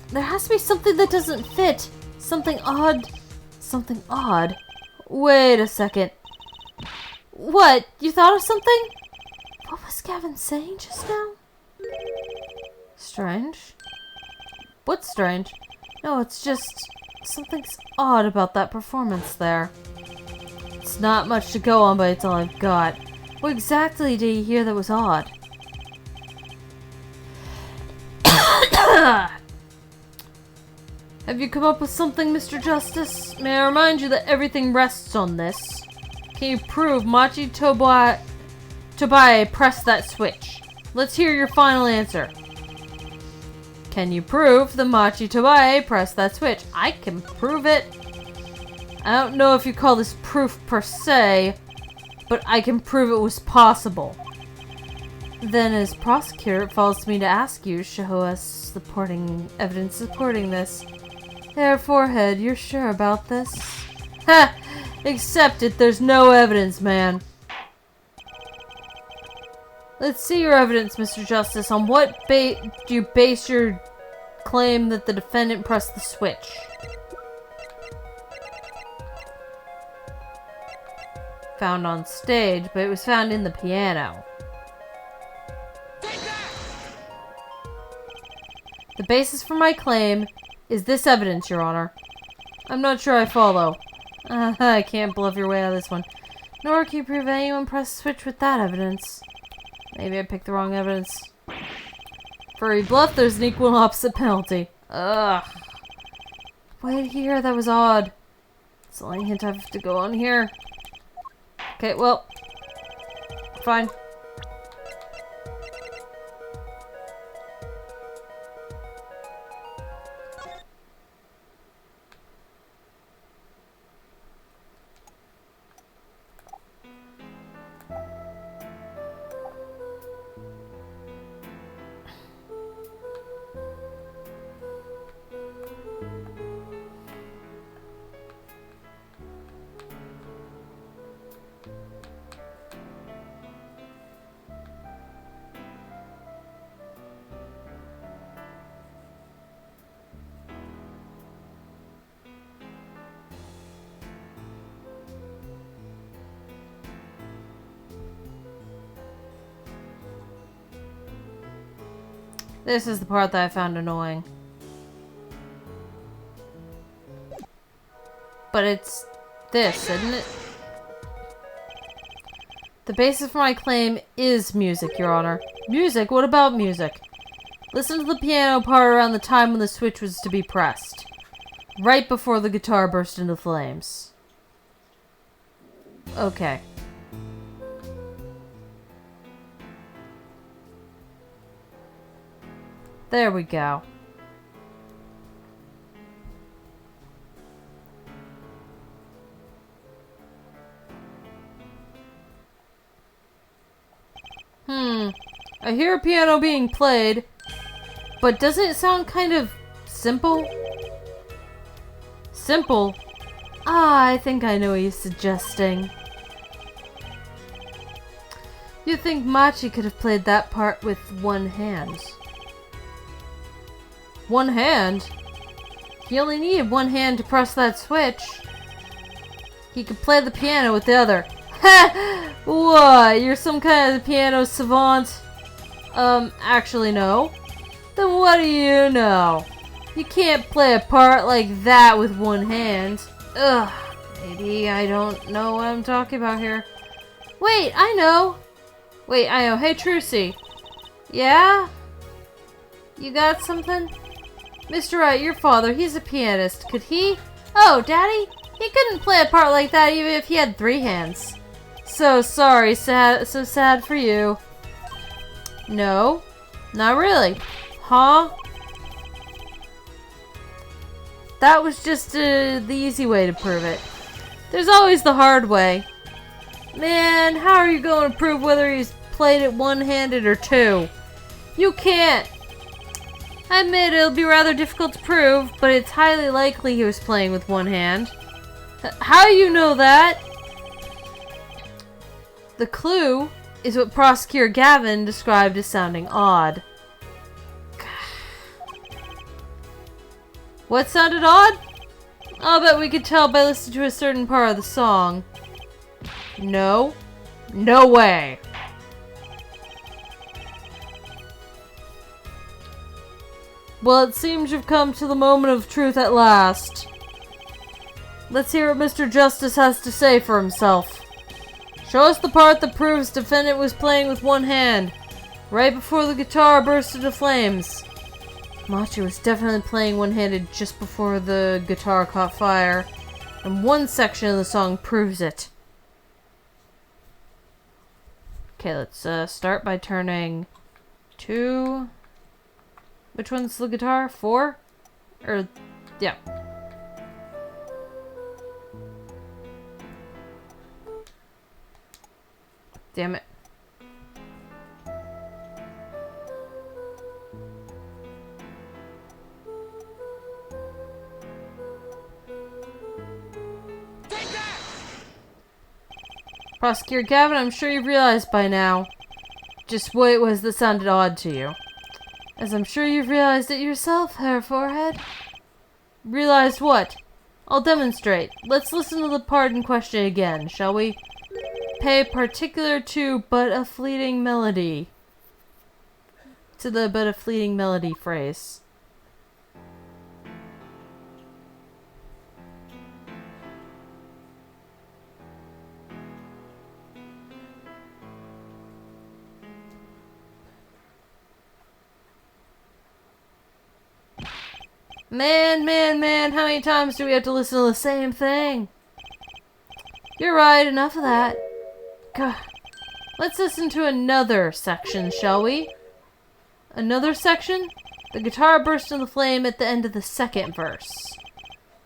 There has to be something that doesn't fit. Something odd. Something odd. Wait a second. What? You thought of something? What was Gavin saying just now? Strange. What's strange? No, it's just... Something's odd about that performance there. It's not much to go on, but it's all I've got. What exactly did you hear that was odd? Have you come up with something, Mr. Justice? May I remind you that everything rests on this. Can you prove Machi Tobai pressed that switch? Let's hear your final answer. Can you prove that Machi Tobai pressed that switch? I can prove it. I don't know if you call this proof per se, but I can prove it was possible. Then, as prosecutor, it falls to me to ask you, show us supporting evidence supporting this. There, forehead, you're sure about this? Ha! Accept it, there's no evidence, man. Let's see your evidence, Mr. Justice. On what do you base your claim that the defendant pressed the switch? Found on stage, but it was found in the piano. The basis for my claim is this evidence, Your Honor. I'm not sure I follow. I can't bluff your way out of this one. Nor can you prove anyone pressed the switch with that evidence. Maybe I picked the wrong evidence. For a bluff, there's an equal and opposite penalty. Ugh. Wait here, that was odd. It's the only hint I have to go on here. Okay, well. Fine. This is the part that I found annoying. But it's this, isn't it? The basis for my claim is music, Your Honor. Music? What about music? Listen to the piano part around the time when the switch was to be pressed. Right before the guitar burst into flames. Okay. There we go. I hear a piano being played, but doesn't it sound kind of simple? Simple? Ah, I think I know what he's suggesting. You think Machi could have played that part with one hand? One hand? He only needed one hand to press that switch. He could play the piano with the other. Ha! What? You're some kind of piano savant? Actually no. Then what do you know? You can't play a part like that with one hand. Ugh. Maybe I don't know what I'm talking about here. Wait, I know. Wait, I know. Hey, Trucy. Yeah? You got something? Mr. Wright, your father, he's a pianist. Could he? Oh, Daddy? He couldn't play a part like that even if he had 3 hands. So sorry, so sad for you. No, not really. Huh? That was just the easy way to prove it. There's always the hard way. Man, how are you going to prove whether he's played it one-handed or 2? You can't. I admit it'll be rather difficult to prove, but it's highly likely he was playing with one hand. How do you know that? The clue is what Prosecutor Gavin described as sounding odd. What sounded odd? I'll bet we could tell by listening to a certain part of the song. No. No way. Well, it seems you've come to the moment of truth at last. Let's hear what Mr. Justice has to say for himself. Show us the part that proves defendant was playing with one hand, right before the guitar burst into flames. Machi was definitely playing one-handed just before the guitar caught fire, and one section of the song proves it. Okay, let's start by turning 2... Which one's the guitar? 4? Or, yeah. Damn it. Take that! Prosecutor Gavin, I'm sure you've realized by now just what it was that sounded odd to you. As I'm sure you've realized it yourself, Herr Forehead. Realized what? I'll demonstrate. Let's listen to the part in question again, shall we? Pay particular to but a fleeting melody. To the but a fleeting melody phrase. Man, how many times do we have to listen to the same thing? You're right, enough of that. God. Let's listen to another section, shall we? Another section? The guitar burst into flame at the end of the second verse.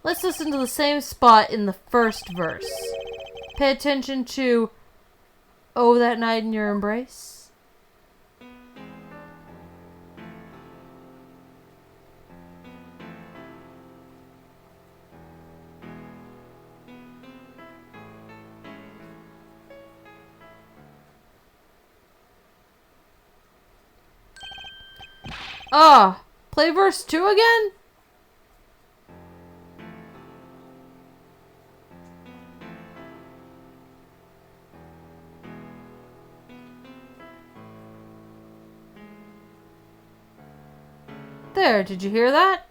Let's listen to the same spot in the first verse. Pay attention to "Oh, that night in your embrace." Ah, play verse 2 again? There, did you hear that?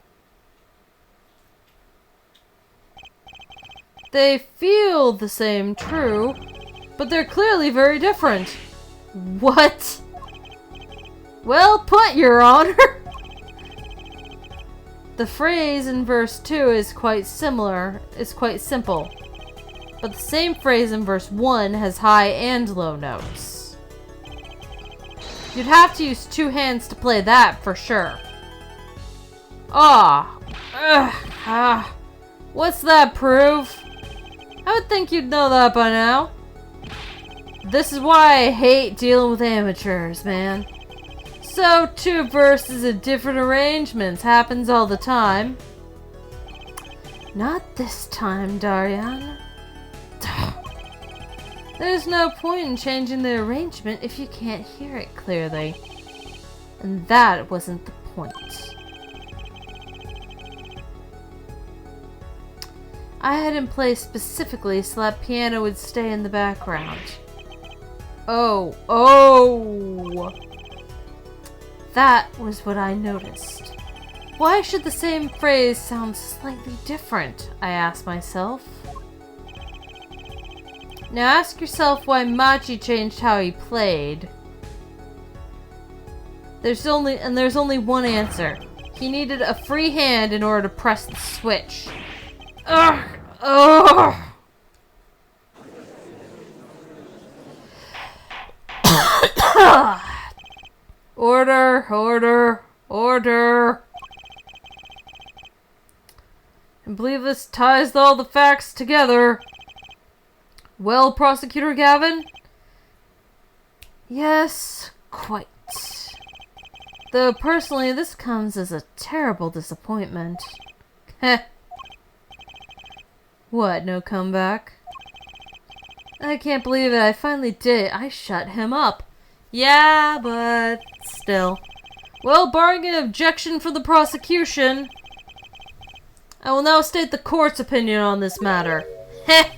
They feel the same, true, but they're clearly very different. What? Well put, Your Honor. The phrase in verse 2 is quite simple. But the same phrase in verse 1 has high and low notes. You'd have to use 2 hands to play that for sure. What's that prove? I would think you'd know that by now. This is why I hate dealing with amateurs, man. So, 2 verses in different arrangements happens all the time. Not this time, Darian. There's no point in changing the arrangement if you can't hear it clearly. And that wasn't the point. I had him play specifically so that piano would stay in the background. Oh. That was what I noticed. Why should the same phrase sound slightly different? I asked myself. Now ask yourself why Machi changed how he played. There's only one answer. He needed a free hand in order to press the switch. Ugh! Order. I believe this ties all the facts together. Well, Prosecutor Gavin? Yes, quite. Though personally, this comes as a terrible disappointment. Heh. What, no comeback? I can't believe it, I finally did. I shut him up. Yeah, but still. Well, barring an objection from the prosecution, I will now state the court's opinion on this matter. Heh.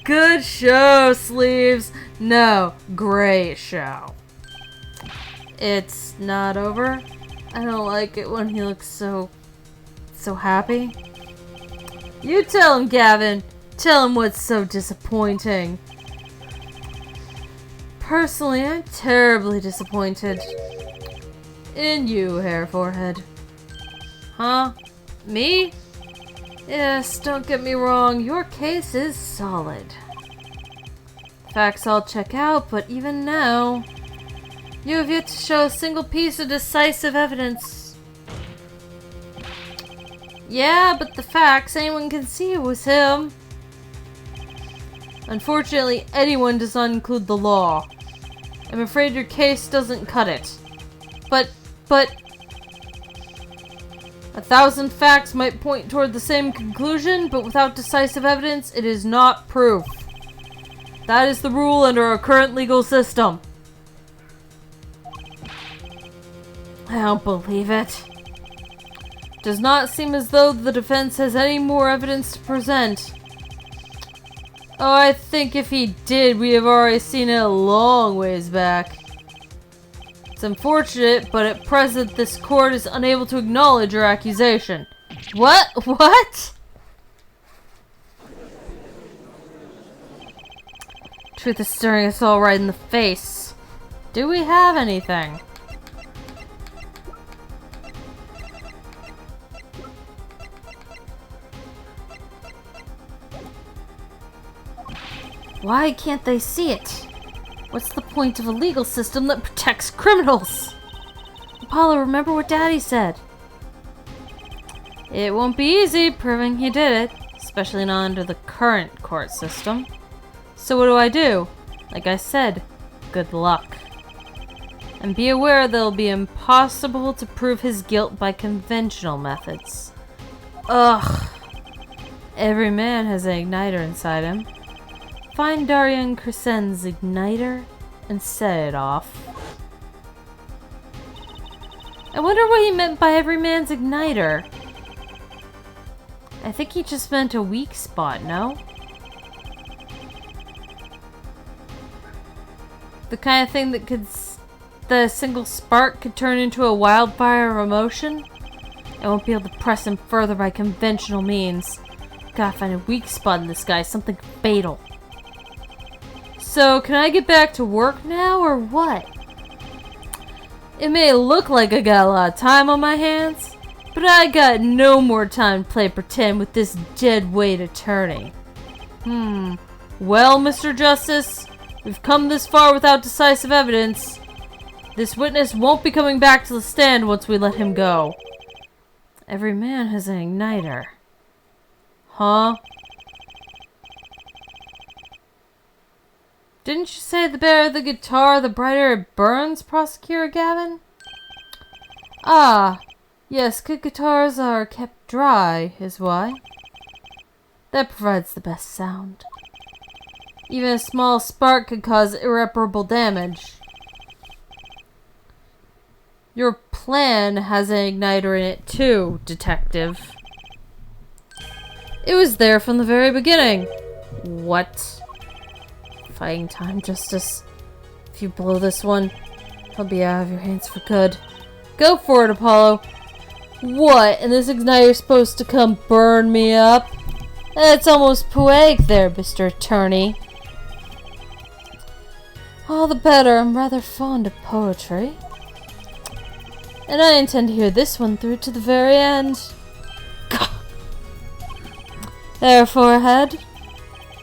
Good show, Sleeves. No, great show. It's not over. I don't like it when he looks so happy. You tell him, Gavin. Tell him what's so disappointing. Personally, I'm terribly disappointed in you, Hair Forehead. Huh? Me? Yes, don't get me wrong, your case is solid. Facts all check out, but even now, you have yet to show a single piece of decisive evidence. Yeah, but the facts, anyone can see it was him. Unfortunately, anyone does not include the law. I'm afraid your case doesn't cut it. But 1,000 facts might point toward the same conclusion, but without decisive evidence, it is not proof. That is the rule under our current legal system. I don't believe it. Does not seem as though the defense has any more evidence to present. Oh, I think if he did, we have already seen it a long ways back. It's unfortunate, but at present this court is unable to acknowledge your accusation. What? Truth is staring us all right in the face. Do we have anything? Why can't they see it? What's the point of a legal system that protects criminals? Apollo, remember what Daddy said. It won't be easy proving he did it, especially not under the current court system. So what do? Like I said, good luck. And be aware that it'll be impossible to prove his guilt by conventional methods. Ugh. Every man has an igniter inside him. Find Darian Crescen's igniter and set it off. I wonder what he meant by every man's igniter. I think he just meant a weak spot, no? The kind of thing that the single spark could turn into a wildfire of emotion. I won't be able to press him further by conventional means. Gotta find a weak spot in this guy, something fatal. So, can I get back to work now, or what? It may look like I got a lot of time on my hands, but I got no more time to play pretend with this dead-weight attorney. Well, Mr. Justice, we've come this far without decisive evidence. This witness won't be coming back to the stand once we let him go. Every man has an igniter. Huh? Didn't you say the better the guitar, the brighter it burns, Prosecutor Gavin? Ah, yes, good guitars are kept dry, is why. That provides the best sound. Even a small spark could cause irreparable damage. Your plan has an igniter in it too, Detective. It was there from the very beginning. What? Fighting time, Justice. If you blow this one, I'll be out of your hands for good. Go for it, Apollo. What? And this igniter's supposed to come burn me up? That's almost poetic there, Mr. Attorney. All the better. I'm rather fond of poetry. And I intend to hear this one through to the very end. There, forehead.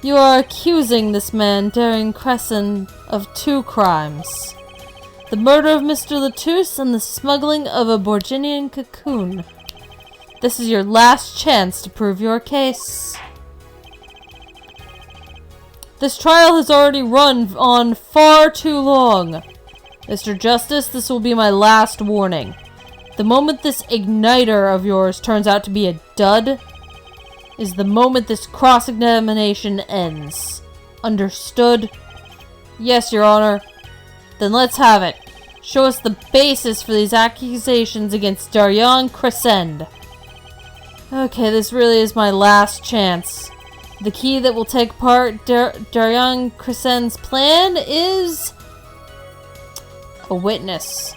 You are accusing this man, Darien Crescent, of 2 crimes. The murder of Mr. Latouche and the smuggling of a Borginian cocoon. This is your last chance to prove your case. This trial has already run on far too long. Mr. Justice, this will be my last warning. The moment this igniter of yours turns out to be a dud is the moment this cross-examination ends. Understood? Yes, Your Honor. Then let's have it. Show us the basis for these accusations against Darien Crescent. Okay, this really is my last chance. The key that will take apart Darien Crescent's plan is a witness.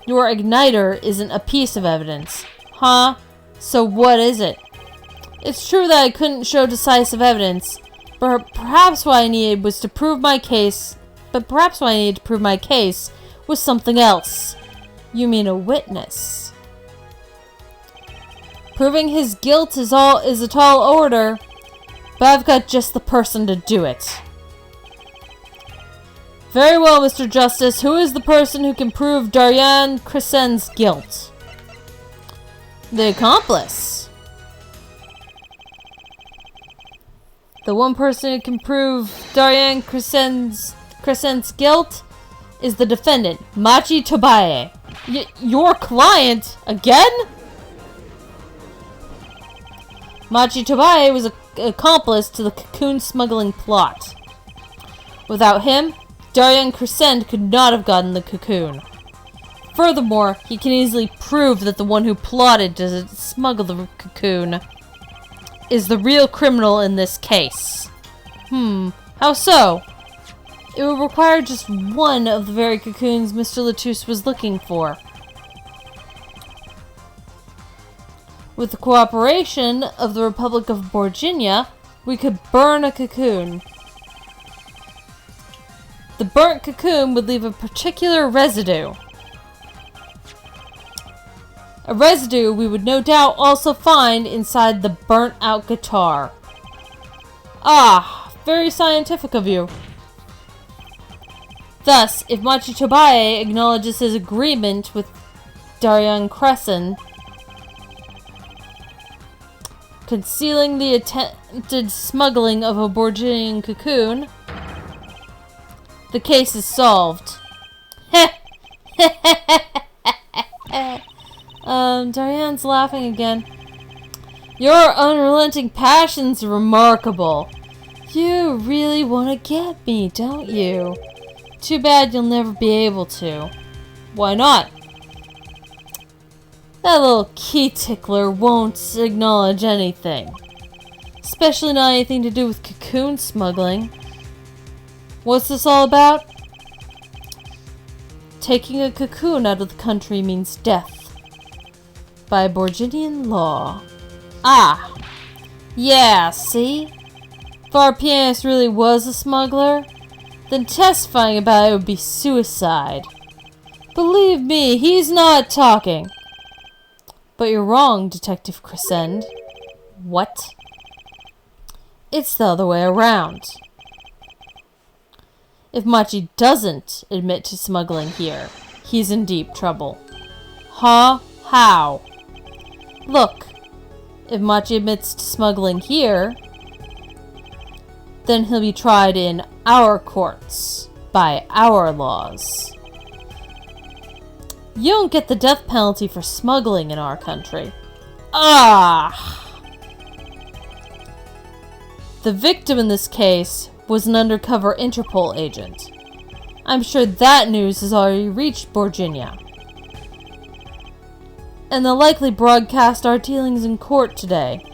Your igniter isn't a piece of evidence. Huh? So what is it? It's true that I couldn't show decisive evidence, but perhaps what I needed was to prove my case. But perhaps what I needed to prove my case was something else. You mean a witness? Proving his guilt is a tall order, but I've got just the person to do it. Very well, Mr. Justice. Who is the person who can prove Darien Crescent's guilt? The accomplice. The one person who can prove Darien Crescent's guilt is the defendant, Machi Tobaye. Your client? Again? Machi Tobaye was an accomplice to the cocoon smuggling plot. Without him, Darien Crescent could not have gotten the cocoon. Furthermore, he can easily prove that the one who plotted to smuggle the cocoon is the real criminal in this case. How so? It would require just one of the very cocoons Mr. Latouche was looking for. With the cooperation of the Republic of Borginia, we could burn a cocoon. The burnt cocoon would leave a particular residue. A residue we would no doubt also find inside the burnt-out guitar. Ah, very scientific of you. Thus, if Machi Tobaye acknowledges his agreement with Darien Crescent, concealing the attempted smuggling of a Borginian cocoon, the case is solved. Darienne's laughing again. Your unrelenting passion's remarkable. You really want to get me, don't you? Too bad you'll never be able to. Why not? That little key tickler won't acknowledge anything. Especially not anything to do with cocoon smuggling. What's this all about? taking a cocoon out of the country means death. By Borginian law. Ah! Yeah, see? If our pianist really was a smuggler, then testifying about it would be suicide. Believe me, he's not talking. But you're wrong, Detective Crescend. What? It's the other way around. If Machi doesn't admit to smuggling here, he's in deep trouble. Huh? How? Look, if Machi admits to smuggling here, then he'll be tried in our courts, by our laws. You don't get the death penalty for smuggling in our country. Ah! The victim in this case was an undercover Interpol agent. I'm sure that news has already reached Borginia. And they'll likely broadcast our dealings in court today,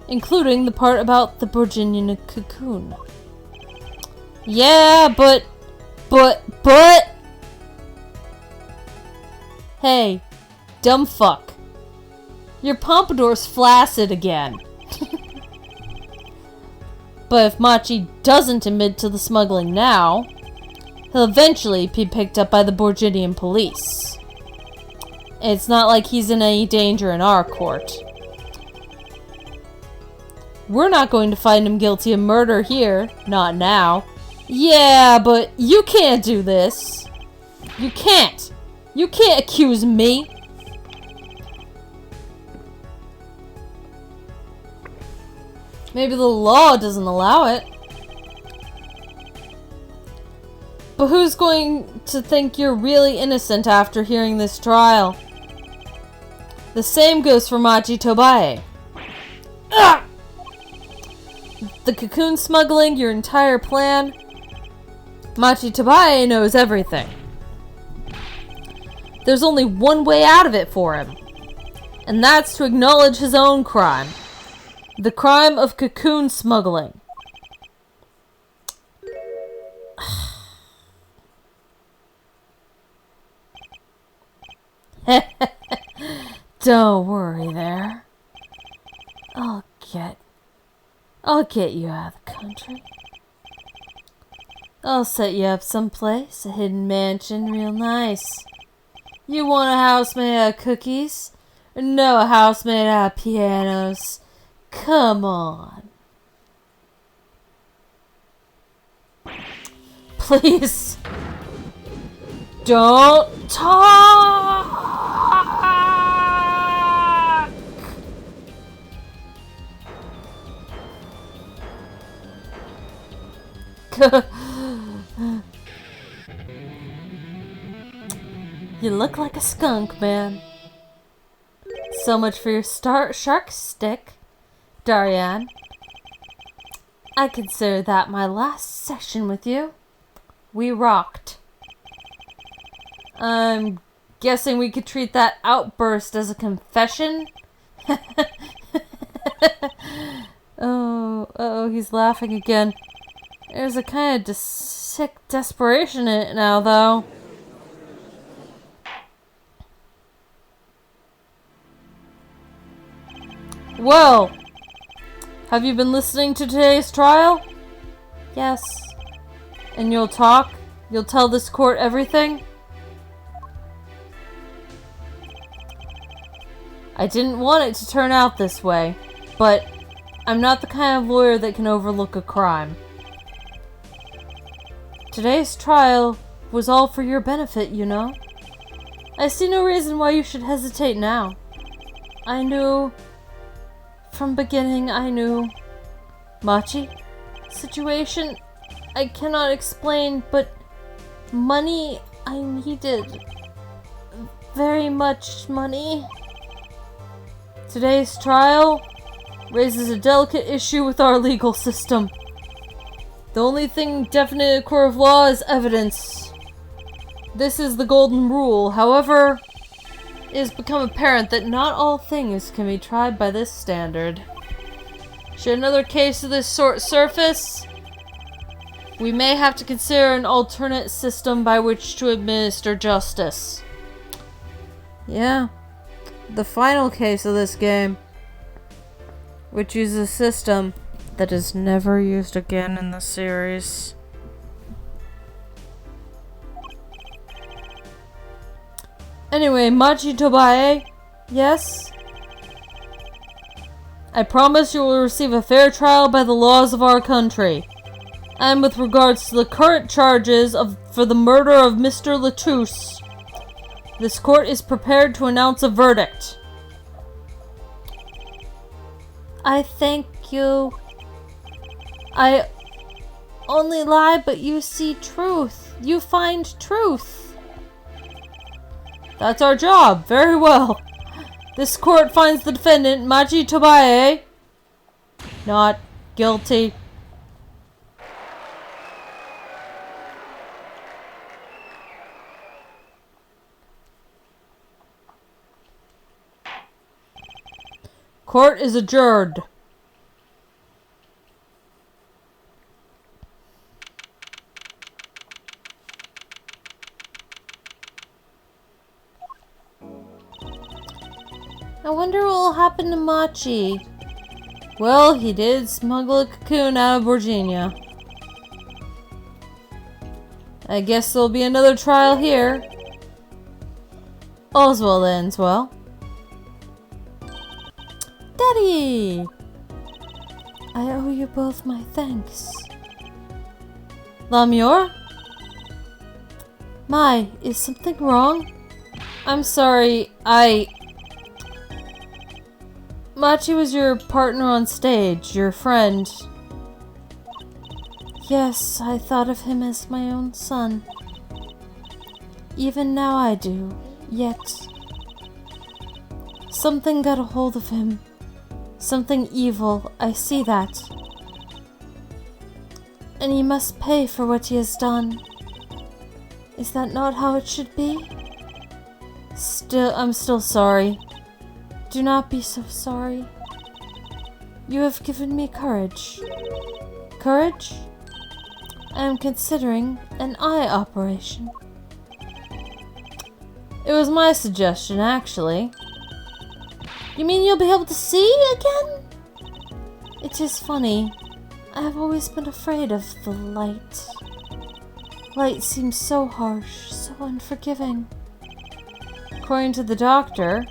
including the part about the Borginian cocoon. Yeah, but... Hey, dumb fuck. Your pompadour's flaccid again. But if Machi doesn't admit to the smuggling now, he'll eventually be picked up by the Borginian police. It's not like he's in any danger in our court. We're not going to find him guilty of murder here, not now. Yeah, but you can't do this. You can't. You can't accuse me. Maybe the law doesn't allow it. But who's going to think you're really innocent after hearing this trial? The same goes for Machi Tobae. Ugh! The cocoon smuggling, your entire plan. Machi Tobae knows everything. There's only one way out of it for him. And that's to acknowledge his own crime. The crime of cocoon smuggling. Don't worry there. I'll get you out of the country. I'll set you up someplace, a hidden mansion, real nice. You want a house made out of cookies? Or no, a house made out of pianos? Come on. Please. Don't talk! You look like a skunk, man. So much for your shark stick, Darian. I consider that my last session with you. We rocked. I'm guessing we could treat that outburst as a confession? Oh, he's laughing again. There's a kind of sick desperation in it now, though. Well, have you been listening to today's trial? Yes. And you'll talk? You'll tell this court everything? I didn't want it to turn out this way, but I'm not the kind of lawyer that can overlook a crime. Today's trial was all for your benefit, you know. I see no reason why you should hesitate now. I knew... From beginning, I knew. Machi? Situation? I cannot explain, but... Money I needed. Very much money. Today's trial raises a delicate issue with our legal system. The only thing definite in a court of law is evidence. This is the golden rule. However, it has become apparent that not all things can be tried by this standard. Should another case of this sort surface, We may have to consider an alternate system by which to administer justice. Yeah. The final case of this game, which uses a system that is never used again in the series. Anyway, Machi Tobae, yes? I promise you will receive a fair trial by the laws of our country. And with regards to the current charges for the murder of Mr. Latouche, this court is prepared to announce a verdict. I thank you. I only lie, but you see truth. You find truth. That's our job. Very well. This court finds the defendant, Machi Tobae, not guilty. Court is adjourned. I wonder what will happen to Machi. Well, he did smuggle a cocoon out of Virginia. I guess there'll be another trial here. All's well that ends well. Daddy! I owe you both my thanks. Lamure? My, is something wrong? I'm sorry, Machi was your partner on stage, your friend. Yes, I thought of him as my own son. Even now I do, yet something got a hold of him. Something evil, I see that. And he must pay for what he has done. Is that not how it should be? I'm still sorry. Do not be so sorry. You have given me courage. Courage? I am considering an eye operation. It was my suggestion, actually. You mean you'll be able to see again? It is funny. I have always been afraid of the light. Light seems so harsh, so unforgiving. According to the doctor,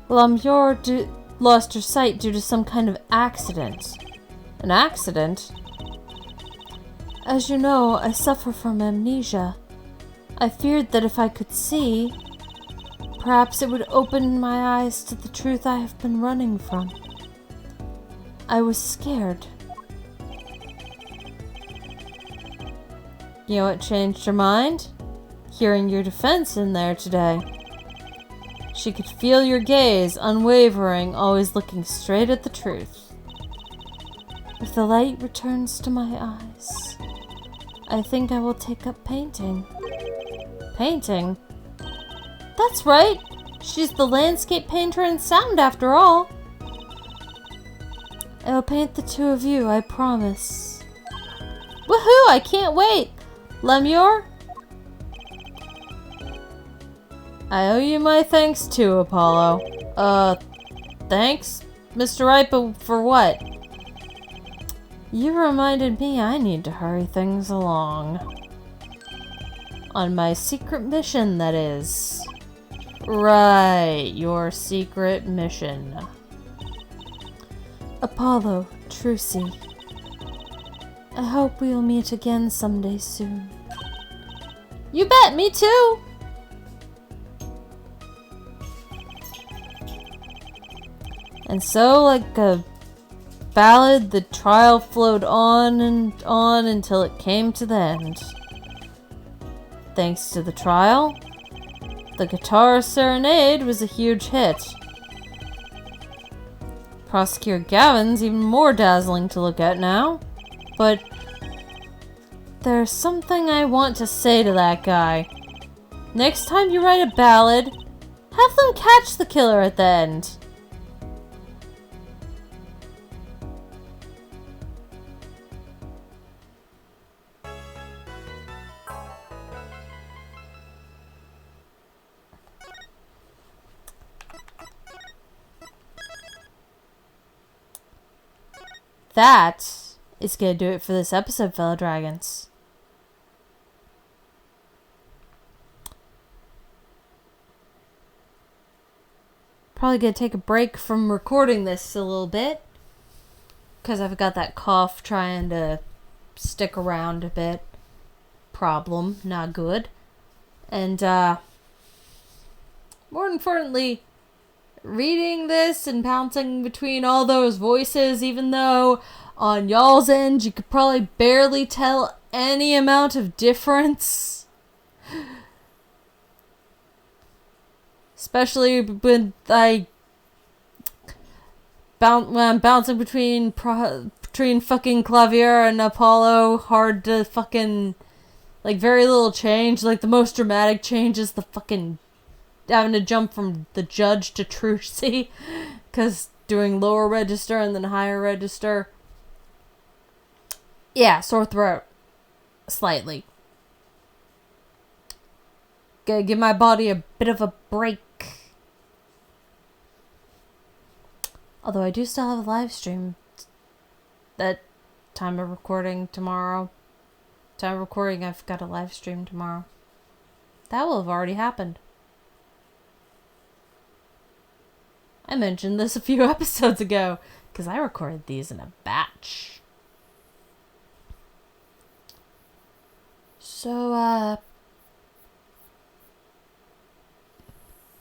Lamure lost her sight due to some kind of accident. An accident? As you know, I suffer from amnesia. I feared that if I could see, perhaps it would open my eyes to the truth I have been running from. I was scared. You know what changed her mind? Hearing your defense in there today. She could feel your gaze, unwavering, always looking straight at the truth. If the light returns to my eyes, I think I will take up painting. Painting? That's right! She's the landscape painter in sound, after all. I will paint the two of you, I promise. Woohoo! I can't wait! Lemure? I owe you my thanks too, Apollo. Thanks? Mr. Ripa, for what? You reminded me I need to hurry things along. On my secret mission, that is. Right, your secret mission. Apollo, Trucy. I hope we'll meet again someday soon. You bet, me too! And so, like a ballad, the trial flowed on and on until it came to the end. Thanks to the trial, the guitar serenade was a huge hit. Prosecutor Gavin's even more dazzling to look at now, but there's something I want to say to that guy. Next time you write a ballad, have them catch the killer at the end. that is going to do it for this episode, fellow dragons. Probably going to take a break from recording this a little bit, because I've got that cough trying to stick around a bit. Problem, not good. And, more importantly, reading this and bouncing between all those voices, even though on y'all's end you could probably barely tell any amount of difference. Especially when I'm bouncing between fucking Clavier and Apollo, hard to fucking, like, very little change. Like, the most dramatic change is the fucking having to jump from the judge to Trucy, because doing lower register and then higher register. Yeah, sore throat. Slightly. Gotta give my body a bit of a break. Although I do still have a live stream that time of recording tomorrow. Time of recording, I've got a live stream tomorrow. That will have already happened. I mentioned this a few episodes ago, because I recorded these in a batch. So,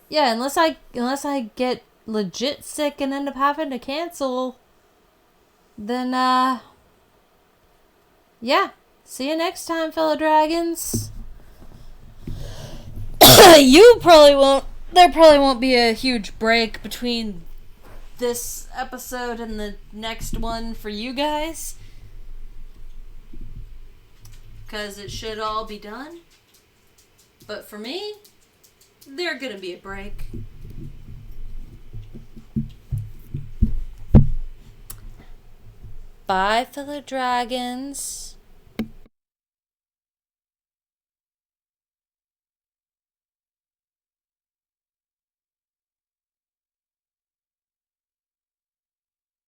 yeah, unless I get legit sick and end up having to cancel, then, yeah. See you next time, fellow dragons. There probably won't be a huge break between this episode and the next one for you guys, because it should all be done. But for me, there's gonna be a break. Bye, fellow dragons.